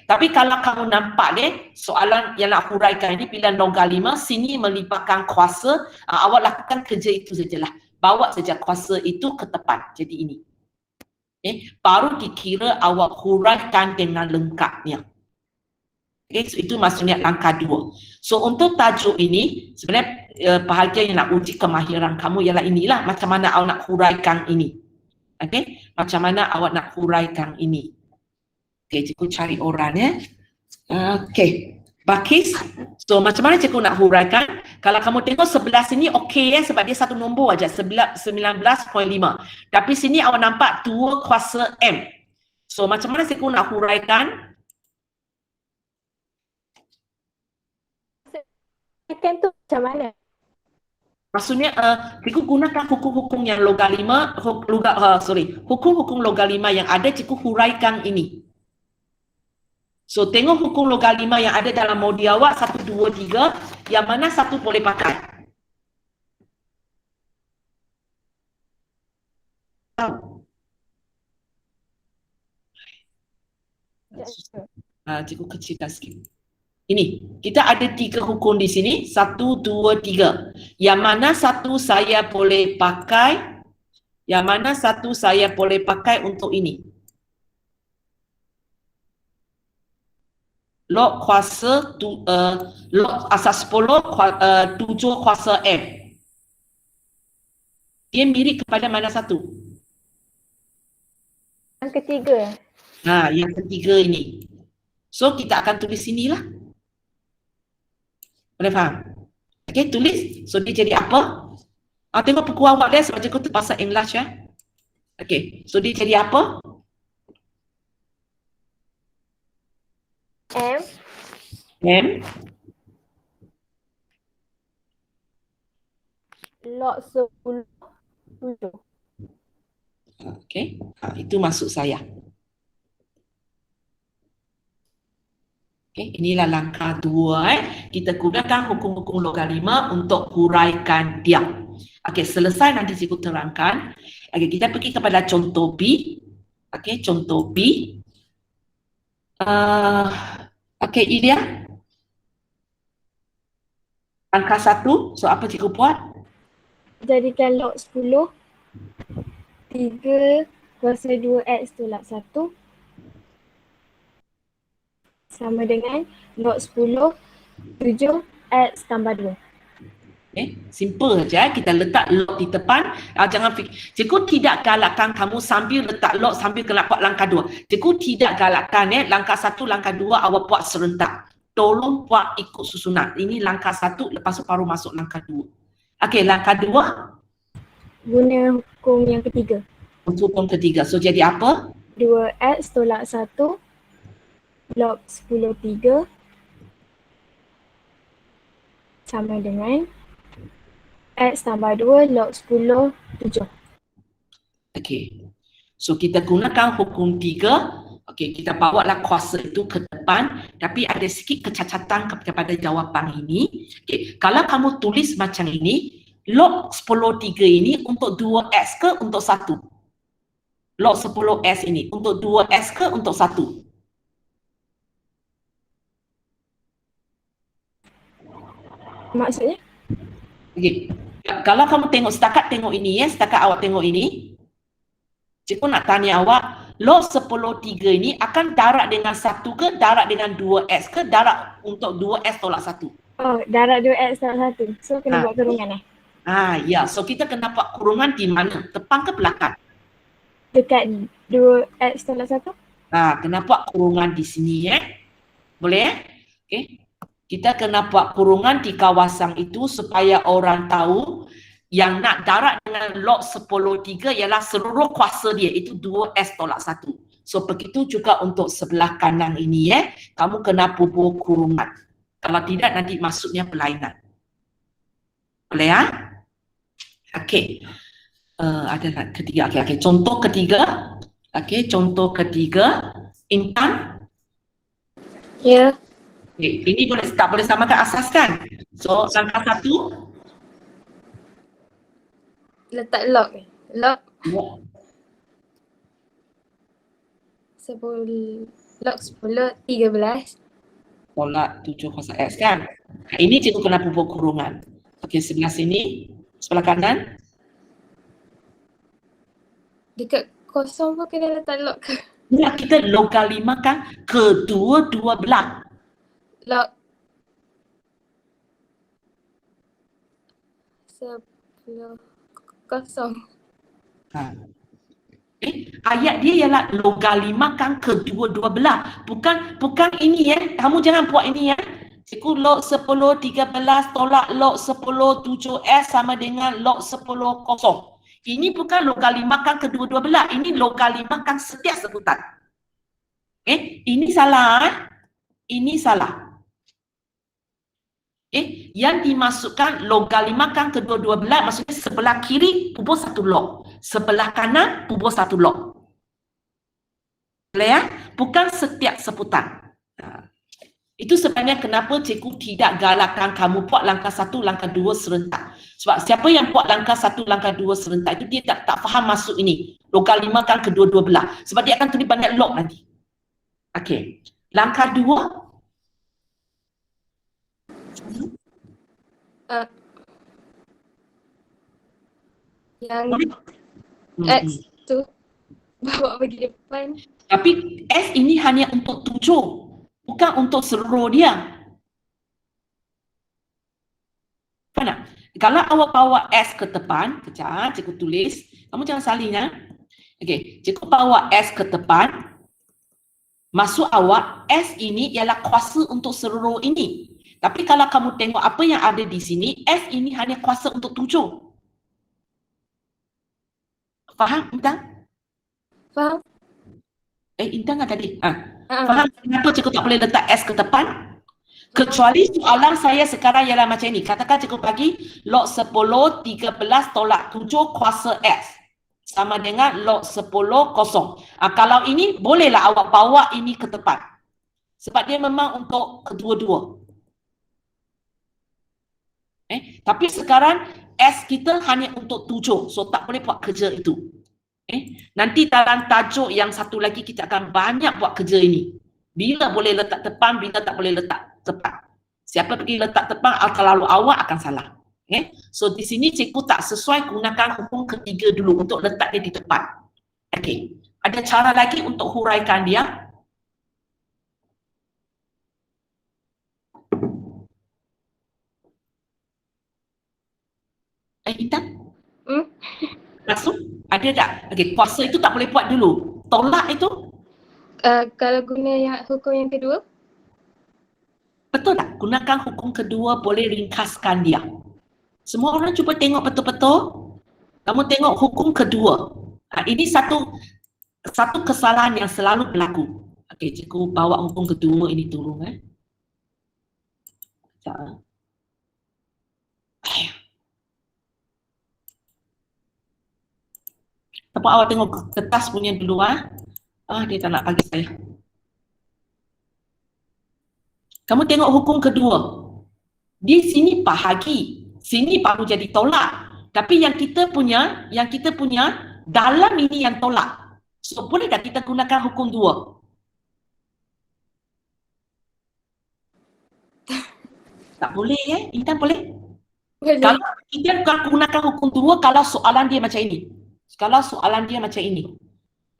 Tapi kalau kamu nampak soalan yang nak huraikan ini pilihan logalima, sini melibatkan kuasa, awak lakukan kerja itu sajalah. Bawa saja kuasa itu ke depan, jadi ini. Baru dikira awak huraikan dengan lengkapnya. So itu maksudnya langkah 2. So untuk tajuk ini, sebenarnya bahagian yang nak uji kemahiran kamu ialah inilah, macam mana awak nak huraikan ini. Macam mana awak nak huraikan ini. Cikgu cari orang Bakis. So macam mana cikgu nak huraikan? Kalau kamu tengok sebelah sini okey sebab dia satu nombor aja, 19.5. Tapi sini awak nampak 2 kuasa M. So macam mana cikgu nak huraikan? Huraikan tu macam mana? Maksudnya cikgu gunakan hukum-hukum yang logalima, hukum-hukum logalima yang ada, cikgu huraikan ini. So tengok hukum logalima yang ada dalam modi awak 1, 2, 3, yang mana satu boleh pakai. Cikgu kecilkan sikit. Ini, kita ada 3 hukum di sini, 1, 2, 3. Yang mana satu saya boleh pakai, untuk ini. Log kuasa, log asas 10, 7 kuasa M. Dia mirip kepada mana satu? Yang ketiga. Yang ketiga ini. So kita akan tulis sinilah. Boleh faham? Tulis. So dia jadi apa? Tengok buku awak dia sebab cikgu terpaksa enlarge so dia jadi apa? M. Log 10, 7. Itu maksud saya. Inilah langkah 2. Kita gunakan hukum-hukum logalima untuk huraikan dia. Selesai nanti cikgu terangkan. Kita pergi kepada contoh B. Contoh B. Ilya. Langkah 1. So apa cikgu buat? Jadikan log 10 3 kuasa 2x tolak 1 sama dengan log 10 7 x tambah 2. Simple saja. Kita letak log di depan. Jangan fikir. Cikgu tidak galakkan kamu sambil letak log sambil kena buat langkah 2. Cikgu tidak galakkan langkah 1, langkah 2 awak buat serentak. Tolong buat ikut susunan. Ini langkah 1, lepas tu baru masuk langkah 2. Langkah 2. Guna hukum yang ketiga. Hukum ketiga. So jadi apa? 2x tolak 1 log 10 3 sama dengan x tambah 2 log 10 7. So kita gunakan hukum 3. Kita bawa lah kuasa itu ke depan, tapi ada sikit kecacatan kepada jawapan ini. Kalau kamu tulis macam ini, log 10 3 ini untuk 2x ke untuk 1? Log 10x ini untuk 2x ke untuk 1? Maksudnya? Kalau kamu tengok, setakat tengok ini setakat awak tengok ini, cikgu nak tanya awak, log 10 3 ini akan darab dengan 1 ke darab dengan 2x ke darab untuk 2x tolak 1? Oh, darab 2x tolak 1. So kena buat kurungan ya. So kita kena buat kurungan di mana? Depan ke belakang? Dekat 2x tolak 1? Kena buat kurungan di sini Boleh Kita kena buat kurungan di kawasan itu supaya orang tahu yang nak darab dengan log 10 3 ialah seluruh kuasa dia itu 2x tolak 1. So begitu juga untuk sebelah kanan ini kamu kena bubuh kurungan. Kalau tidak nanti maksudnya berlainan. Boleh ya? Okey. Ada ketiga. Okey. Contoh ketiga. Okey, contoh ketiga. Intan. Ya. Okay. Ini tak boleh samakan asas kan? So langkah satu. Letak lock. Lock Ya. 10. Lock 10, 13. Tolak 7 kuasa X kan? Ini cikgu kena bubuh kurungan. Okey, sebelah sini. Sebelah kanan. Dekat kosong pun kena letak lock ke? Ya, kita lokalimakan kedua-dua belah. Lock 10 kosong. Ayat dia ialah lokalimakan kedua-dua belah. Bukan ini Kamu jangan buat ini Cikgu log 10 13 tolak log 10 7S sama dengan log 10 kosong. Ini bukan lokalimakan kedua-dua belah. Ini lokalimakan setiap sebutan. Ini salah. Ini salah. Yang dimasukkan lokalimakan kedua-dua belah maksudnya sebelah kiri bubuh satu log. Sebelah kanan bubuh satu log. Boleh ya? Bukan setiap sebutan. Itu sebenarnya kenapa cikgu tidak galakkan kamu buat langkah satu, langkah dua serentak. Sebab siapa yang buat langkah satu, langkah dua serentak itu dia tak faham masuk ini. Lokalimakan kedua-dua belah. Sebab dia akan tulis banyak log nanti. Okey. Langkah dua. Yang X tu bawa pergi depan. Tapi S ini hanya untuk 7, bukan untuk seluruh dia. Faham tak? Kalau awak bawa S ke depan, kejap, cikgu tulis. Kamu jangan salin Okey, cikgu bawa S ke depan. Maksud awak, S ini ialah kuasa untuk seluruh ini. Tapi kalau kamu tengok apa yang ada di sini, S ini hanya kuasa untuk 7. Faham, Intan? Faham? Intan kan tadi? Faham kenapa cikgu tak boleh letak S ke depan? Kecuali soalan saya sekarang ialah macam ini. Katakan cikgu bagi log 10, 13 tolak 7 kuasa S. Sama dengan log 10 kosong. Kalau ini bolehlah awak bawa ini ke depan. Sebab dia memang untuk kedua-dua. Tapi sekarang S kita hanya untuk 7. So tak boleh buat kerja itu. Nanti dalam tajuk yang satu lagi kita akan banyak buat kerja ini. Bila boleh letak depan, bila tak boleh letak tepat. Siapa pergi letak depan, terlalu awak akan salah. So di sini cikgu tak sesuai gunakan hukum ketiga dulu untuk letak dia di depan. Okey. Ada cara lagi untuk huraikan dia? Intan? Masuk? Ada tak? Okey, kuasa itu tak boleh buat dulu. Tolak itu? Kalau guna yang hukum yang kedua? Betul tak? Gunakan hukum kedua boleh ringkaskan dia. Semua orang cuba tengok betul-betul. Kamu tengok hukum kedua. Ini satu kesalahan yang selalu berlaku. Okey, cikgu bawa hukum kedua ini dulu. Apa awak tengok kertas punya dulu dia tak nak bagi saya. Kamu tengok hukum kedua. Di sini bahagi, sini baru jadi tolak. Tapi yang kita punya dalam ini yang tolak. So boleh tak kita gunakan hukum dua? Tak boleh Intan boleh? Boleh. Kalau kita gunakan hukum dua kalau soalan dia macam ini. Kalau soalan dia macam ini.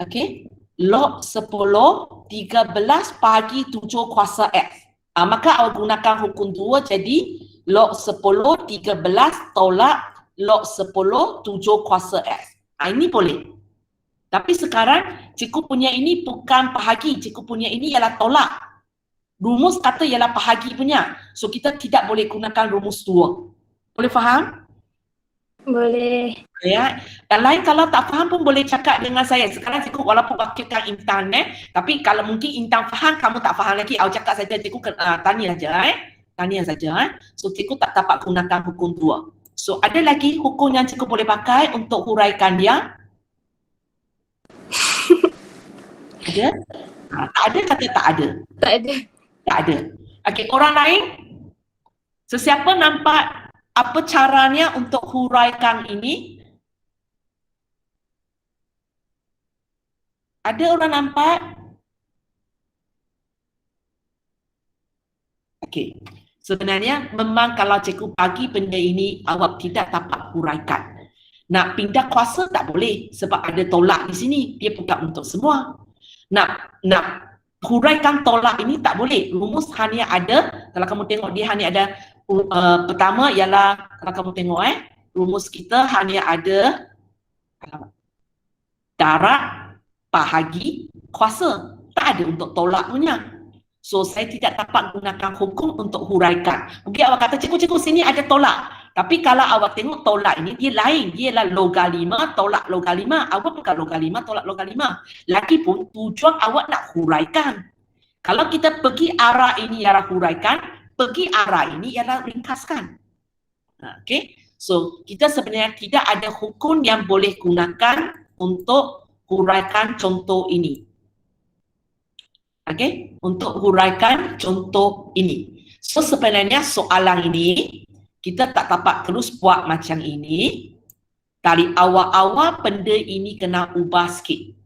Okey. Log 10, 13 bagi 7 kuasa X. Maka awak gunakan hukum 2 jadi log 10, 13 tolak log 10, 7 kuasa X. Ini boleh. Tapi sekarang cikgu punya ini bukan bahagi. Cikgu punya ini ialah tolak. Rumus kata ialah bahagi punya. So kita tidak boleh gunakan rumus 2. Boleh faham? Boleh. Ya, yang lain kalau tak faham pun boleh cakap dengan saya. Sekarang cikgu walaupun wakilkan Intan tapi kalau mungkin Intan faham, kamu tak faham lagi, awak cakap saja, cikgu tanya saja Tanya saja So cikgu tak dapat gunakan hukum 2. So ada lagi hukum yang cikgu boleh pakai untuk huraikan dia? Ada? Tak ada kata tak ada? Tak ada. Tak ada. Okey, orang lain? Sesiapa nampak apa caranya untuk huraikan ini? Ada orang nampak? Okey. Sebenarnya memang kalau cikgu bagi benda ini awak tidak dapat huraikan. Nak pindah kuasa tak boleh sebab ada tolak di sini. Dia bukan untuk semua. Nak huraikan tolak ini tak boleh. Rumus hanya ada, kalau kamu tengok dia hanya ada pertama ialah kalau kamu tengok rumus kita hanya ada darat bahagi kuasa. Tak ada untuk tolak punya. So saya tidak dapat gunakan hukum untuk huraikan. Mungkin awak kata cikgu sini ada tolak. Tapi kalau awak tengok tolak ini dia lain. Dia ialah logalima, tolak logalima. Awak bukan logalima, tolak logalima. Lagipun tujuan awak nak huraikan. Kalau kita pergi arah ini ialah huraikan, pergi arah ini ialah ringkaskan. Okay. So kita sebenarnya tidak ada hukum yang boleh gunakan untuk huraikan contoh ini. Okay, untuk huraikan contoh ini. So sebenarnya soalan ini kita tak dapat terus buat macam ini. Dari awal-awal benda ini kena ubah sikit.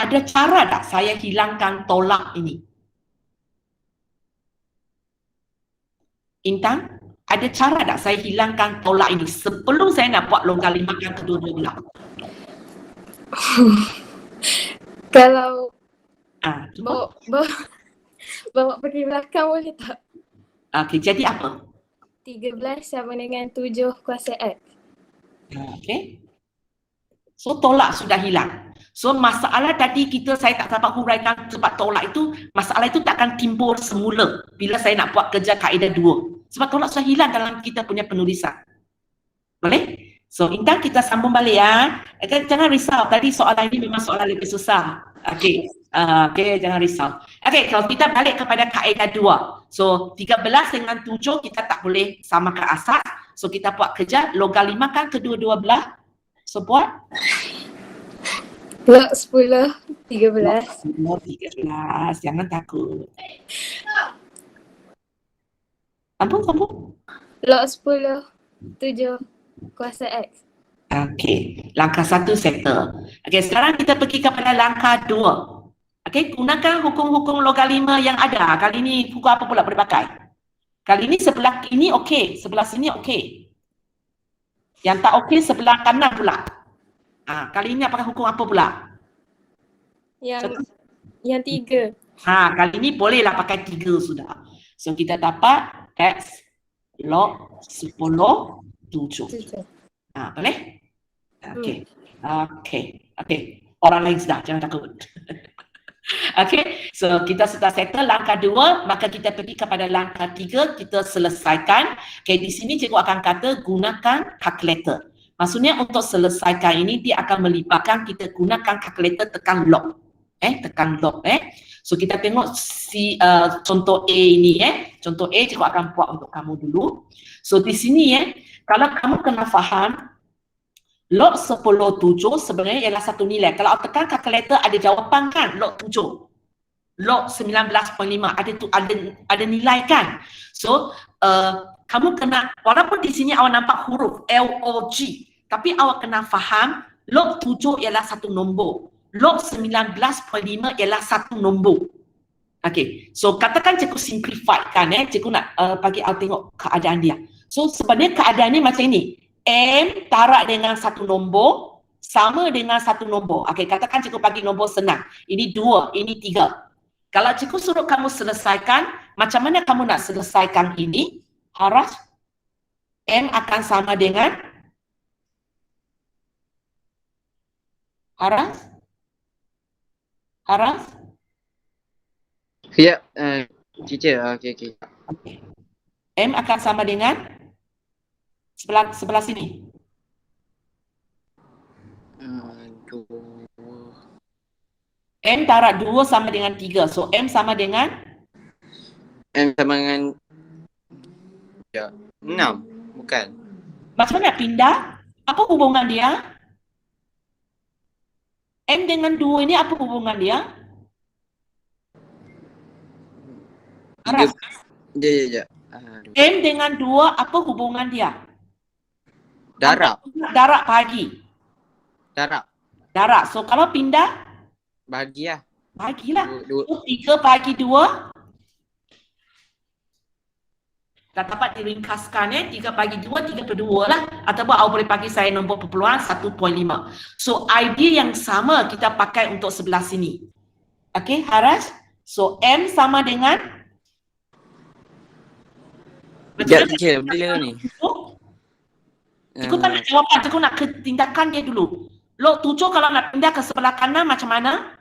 Ada cara tak saya hilangkan tolak ini? Intan, ada cara tak saya hilangkan tolak ini sebelum saya nak buat longgar limakan kedua-dua belah? Kalau Cuba. bawa pergi belakang boleh tak? Okey, jadi apa? 13 sama dengan 7 kuasa X. Okey. So tolak sudah hilang. So masalah tadi saya tak dapat huraikan sebab tolak itu, masalah itu tak akan timbul semula bila saya nak buat kerja kaedah 2. Sebab tolak sudah hilang dalam kita punya penulisan. Boleh? So Intan, kita sambung balik ya. Jangan risau, tadi soalan ini memang soalan lebih susah. Okey. Okey, jangan risau. Okey, kalau kita balik kepada kaedah 2. So 13 dengan 7 kita tak boleh samakan asas. So kita buat kerja logalimakan kedua-dua belah. So buat Log 10, 13. 13, jangan takut. Sambung. Log 10, 7 kuasa X. Okey, langkah 1 settle. Okey, sekarang kita pergi kepada langkah 2. Okey, gunakan hukum-hukum logalima yang ada. Kali ini hukum apa pula boleh pakai? Kali ini sebelah ini okey, sebelah sini okey. Yang tak okey sebelah kanan pula. Kali ini apakah hukum apa pula? Yang 3. Kali ini bolehlah pakai 3 sudah. So kita dapat X log 10 7. Boleh? Okey. Orang lain sudah, jangan takut. Okey, so kita sudah settle langkah 2, maka kita pergi kepada langkah 3, kita selesaikan. Okey, di sini cikgu akan kata gunakan calculator. Maksudnya untuk selesaikan ini dia akan melibatkan kita gunakan calculator tekan log. Tekan log. So kita tengok contoh A ini Contoh A cikgu akan buat untuk kamu dulu. So di sini kalau kamu kena faham log 10 7 sebenarnya ialah satu nilai. Kalau tekan kalkulator ada jawapan kan log 7. Log 19.5 ada nilai kan. So kamu kena, walaupun di sini awak nampak huruf LOG, tapi awak kena faham log 7 ialah satu nombor. Log 19.5 ialah satu nombor. Okey, so katakan cikgu simplify kan cikgu nak bagi awak tengok keadaan dia. So sebenarnya keadaannya macam ini. M tarak dengan satu nombor sama dengan satu nombor. Okey, katakan cikgu bagi nombor senang. Ini 2, ini 3. Kalau cikgu suruh kamu selesaikan, macam mana kamu nak selesaikan ini? Harus M akan sama dengan Harus? Ya, teacher. Okey. M akan sama dengan sebelah sini. M darab 2 sama dengan 3. So M sama dengan M sama dengan 6. Bukan. macam mana nak pindah? Apa hubungan dia? M dengan 2 ini apa hubungan dia? Aras, Ya. M dengan 2 apa hubungan dia? Darab. Darab bagi. Darab. So kalau pindah, Bagi lah. bagilah. Dua. So 3 bagi 2. Dah dapat diringkaskan 3 bagi 2, 3/2 lah. Ataupun awak boleh bagi saya nombor perpuluhan 1.5. So idea yang sama kita pakai untuk sebelah sini. Okay, Haras? So M sama dengan Sekejap teacher, bila ni? Cikgu tak nak jawapan, cikgu nak ke tindakan dia dulu. Log 7 kalau nak pindah ke sebelah kanan macam mana?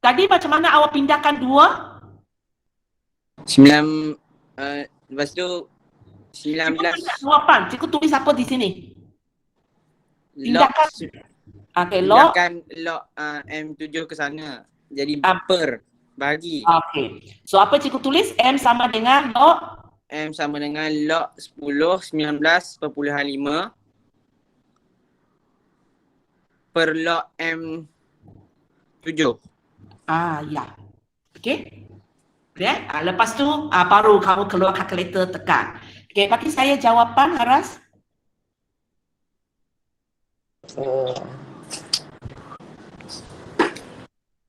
Tadi macam mana awak pindahkan 2? 9, lepas tu 19 Jawapan, cikgu tulis apa di sini? log, Tindakan. Okay, log. pindahkan log M7 ke sana. Jadi per bagi. Okay. So apa cikgu tulis? M sama dengan log M sama dengan log 10 19.5 per log M7. ya. Okay. Okay. Lepas tu baru kamu keluar kalkulator tekan. Okay, bagi saya jawapan Haras.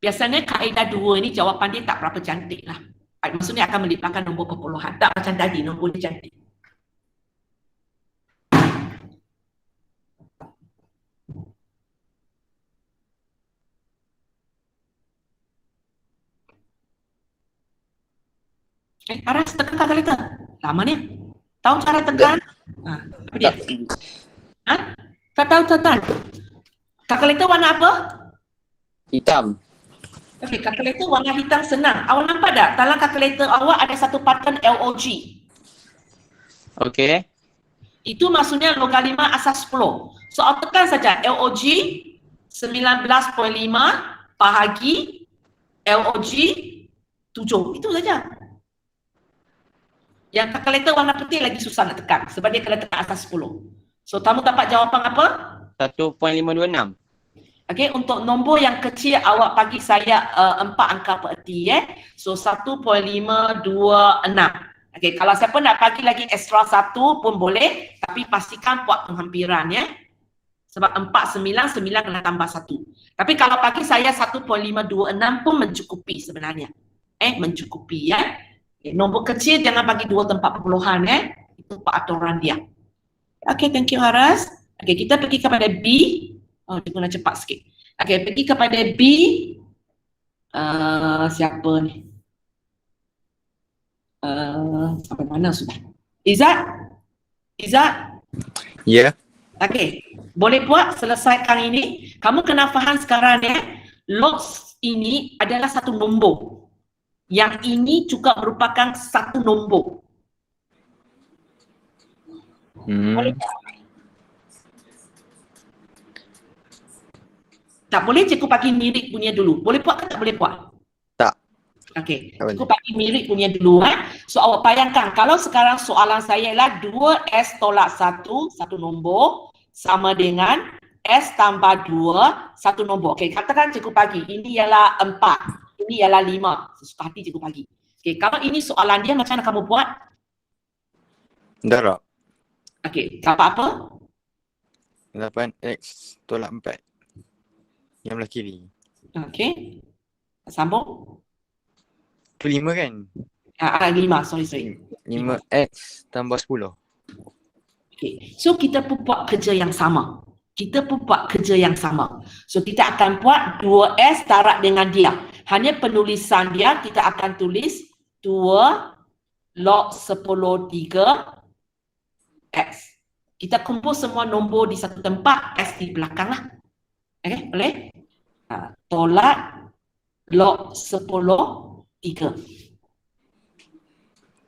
Biasanya kaedah 2 ni jawapan dia tak berapa cantik lah. Maksudnya akan melibatkan nombor perpuluhan. Tak macam tadi, nombor dia cantik. Aras tekan kalkulator. Lama ni. Tahu cara tekan? Apa dia? Tak tahu tekan. Kalkulator warna apa? Hitam. Okey, kalkulator warna hitam senang. Awak nampak tak? Dalam kalkulator awak ada satu pattern LOG. Okey. Itu maksudnya logaritma asas 10. So, awak tekan saja LOG 19.5 bahagi LOG 7. Itu saja. Yang kalkulator warna putih lagi susah nak tekan sebab dia kena tekan asas 10. So, kamu dapat jawapan apa? 1.526. Okey, untuk nombor yang kecil awak bagi saya 4 angka perti So 1.526. Okey, kalau siapa nak bagi lagi extra 1 pun boleh, tapi pastikan buat penghampiran Sebab 499 kena tambah 1. Tapi kalau bagi saya 1.526 pun mencukupi sebenarnya. Mencukupi Okay, nombor kecil jangan bagi 2 tempat perpuluhan Itu peraturan dia. Okey, thank you Haras. Okey, kita pergi kepada B. Cikgu nak cepat sikit. Okey, pergi kepada B. Siapa ni? Sampai mana sudah? Izzat? Ya. Okey, boleh buat selesaikan ini. Kamu kena faham sekarang log ini adalah satu nombor. Yang ini juga merupakan satu nombor. Boleh tak? Tak boleh cikgu bagi mirip punya dulu. Boleh buat ke tak boleh buat? Tak. Okey. Cikgu bagi mirip punya dulu So awak bayangkan kalau sekarang soalan saya ialah 2S tolak 1, satu nombor sama dengan S tambah 2, satu nombor. Okey, katakan cikgu bagi ini ialah 4, ini ialah 5. Sesuka hati cikgu bagi. Okey, kalau ini soalan dia macam mana kamu buat? Darab. Okey, dapat apa? 8X tolak 4. Yang belah kiri. Okey. Sambung. Tu 5 kan? 5, sorry. 5X tambah 10. Okay. So kita pun buat kerja yang sama. So kita akan buat 2S darab dengan dia. Hanya penulisan dia kita akan tulis 2 log 10 3 X. Kita kumpul semua nombor di satu tempat, X di belakang lah. Okay, boleh? Tolak log 10 3.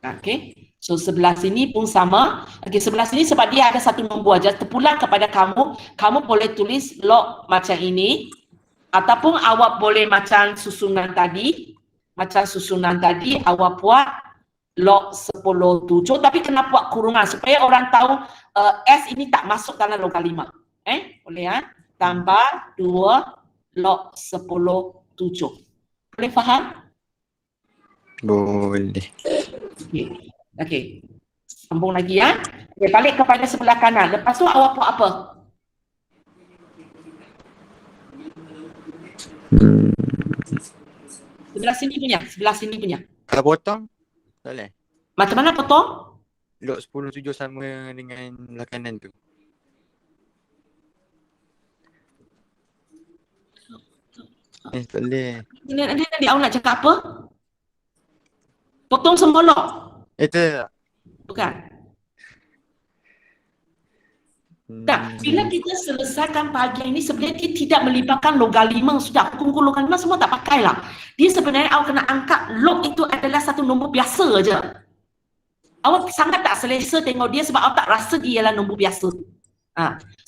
Okay. So sebelah sini pun sama. Okey, sebelah sini sebab dia ada satu nombor aja, terpulang kepada kamu. Kamu boleh tulis log macam ini ataupun awak boleh macam susunan tadi. Macam susunan tadi awak buat log 10/7 tapi kena buat kurungan supaya orang tahu S ini tak masuk dalam log 5. Boleh ya? Tambah 2 log 10/7. Boleh faham? Boleh. Okey. Sambung lagi ya. Okey, balik kepada sebelah kanan. Lepas tu awak buat apa? Sebelah sini punya. Kalau potong, tak boleh. Macam mana potong? Log 10/7 sama dengan belah kanan tu. Tak boleh. Nanti awak nak cakap apa? Potong semua log? Tak. Bukan. Tak, bila kita selesaikan bahagian ini sebenarnya dia tidak melibatkan log 5 sudah. Hukum log 5 semua tak pakai lah. Dia sebenarnya awak kena angkat log itu adalah satu nombor biasa je. Awak sangat tak selesa tengok dia sebab awak tak rasa dia ialah nombor biasa.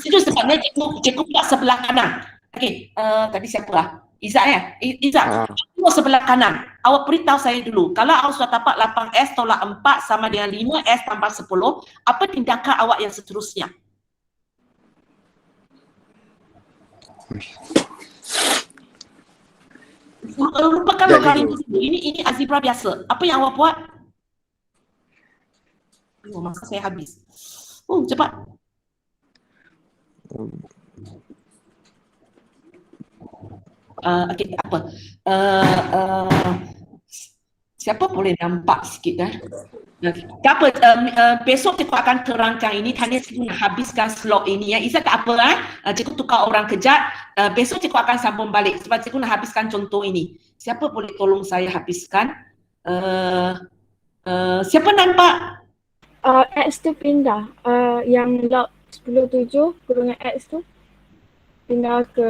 Itu sebabnya cikgu buat sebelah kanan. Okey, tadi siapa lah? Izzat ya? Izzat, cikgu sebelah kanan. Awak beritahu saya dulu. Kalau awak sudah dapat 8S tolak 4 sama dengan 5S tambah 10, apa tindakan awak yang seterusnya? Lupakan log 5 dulu. Ini algebra biasa. Apa yang awak buat? Masa saya habis. Cepat. Okey, tak apa. Siapa boleh nampak sikit tak apa, besok cikgu akan terangkan ini. Hanya cikgu nak habiskan slot ini ya. Izzat tak apa cikgu tukar orang kejap. Besok cikgu akan sambung balik sebab cikgu nak habiskan contoh ini. Siapa boleh tolong saya habiskan? Siapa nampak? X tu pindah. Yang log 10/7 kurungan X tu pindah ke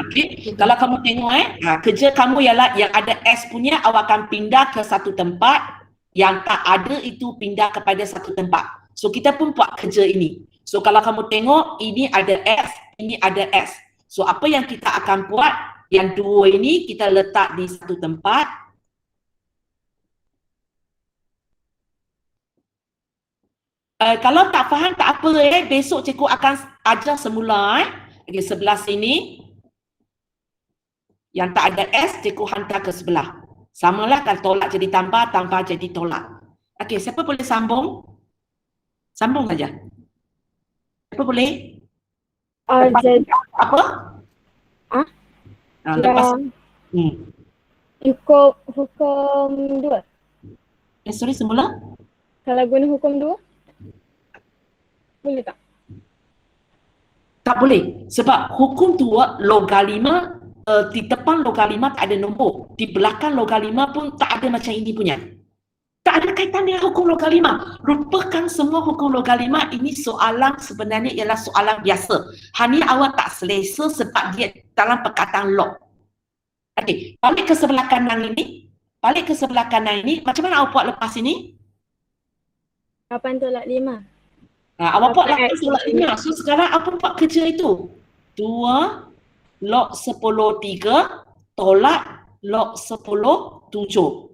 Okay. Kalau kamu tengok kerja kamu ialah yang ada S punya awak akan pindah ke satu tempat, yang tak ada itu pindah kepada satu tempat. So kita pun buat kerja ini. So kalau kamu tengok ini ada S, ini ada S. So apa yang kita akan buat, yang dua ini kita letak di satu tempat. Kalau tak faham tak apa besok cikgu akan ajar semula Okay, sebelah sini yang tak ada S, cikgu hantar ke sebelah. Samalah kalau tolak jadi tambah, tambah jadi tolak. Okey, siapa boleh sambung? Sambung saja. Siapa boleh? jadi Apa? Lepas. Hukum 2. Sorry, semula? Kalau guna hukum 2 boleh tak? Tak boleh. Sebab hukum 2 logalima di depan logalima tak ada nombor. Di belakang logalima pun tak ada macam ini punya. Tak ada kaitan dengan hukum logalima. Lupakan semua hukum logalima. Ini soalan sebenarnya ialah soalan biasa. Hanya awak tak selesa sebab dia dalam perkataan log. Okey, balik ke sebelah kanan ini. Balik ke sebelah kanan ini. Macam mana awak buat lepas ini? 8 tolak 5. Awak buat 8 tolak 5. So sekarang apa buat kerja itu? 2 log 10/3 tolak log 10/7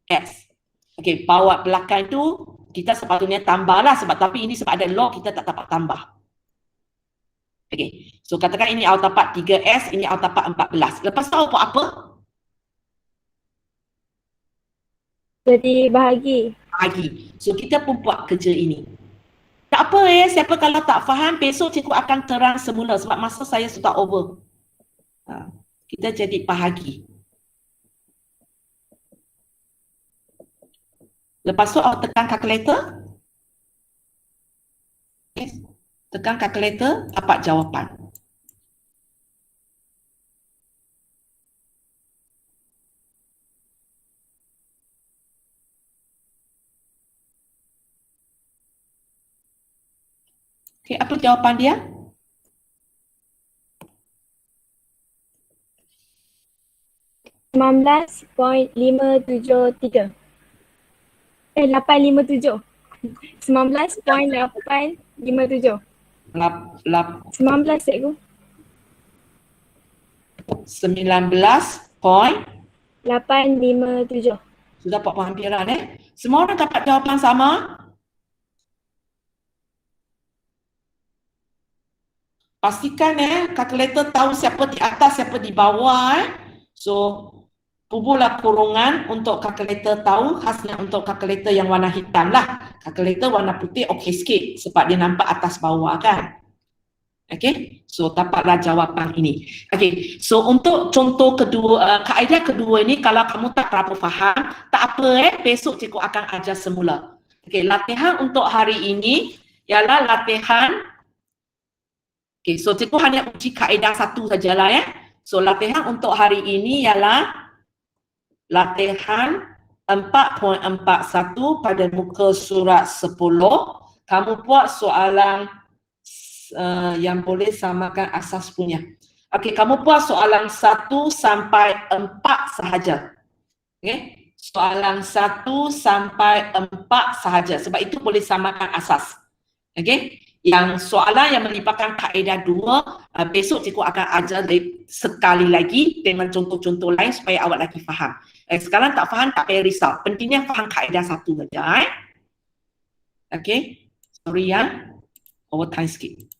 S. Okey, bawa belakang itu kita sepatutnya tambahlah sebab tapi ini sebab ada log kita tak dapat tambah. Okey, so katakan ini awak dapat 3S, ini awak dapat 14. Lepas tu awak buat apa? Jadi bahagi. Bahagi. So kita pun buat kerja ini. Tak apa siapa kalau tak faham besok cikgu akan terang semula sebab masa saya sudah over. Kita jadi bahagi. Lepas tu awak tekan calculator. Yes. Tekan calculator, dapat jawapan. Okey, apa jawapan dia? $19.573. 857. 19.857. 19 cikgu. 19 point 857. sudah dapat penghampiran Semua orang dapat jawapan sama? Pastikan kalkulator tahu siapa di atas, siapa di bawah So bubuhlah kurungan untuk kalkulator tahu, khasnya untuk kalkulator yang warna hitam lah. Kalkulator warna putih okey sikit sebab dia nampak atas bawah kan. Okay, so dapatlah jawapan ini. Okay, so untuk contoh kedua, kaedah kedua ini kalau kamu tak berapa faham, tak apa besok cikgu akan ajar semula. Okay, latihan untuk hari ini ialah latihan. Okay, so cikgu hanya uji kaedah satu sajalah So latihan untuk hari ini ialah latihan 4.41 pada muka surat 10. Kamu buat soalan yang boleh samakan asas punya. Okey, kamu buat soalan 1 sampai 4 sahaja. Okey, soalan 1 sampai 4 sahaja sebab itu boleh samakan asas. Okey, yang soalan yang melibatkan kaedah 2 besok cikgu akan ajar sekali lagi dengan contoh-contoh lain supaya awak lagi faham. Sekarang tak faham tak payah risau. Pentingnya faham kaedah 1 saja. Okey, sorry overtime sikit.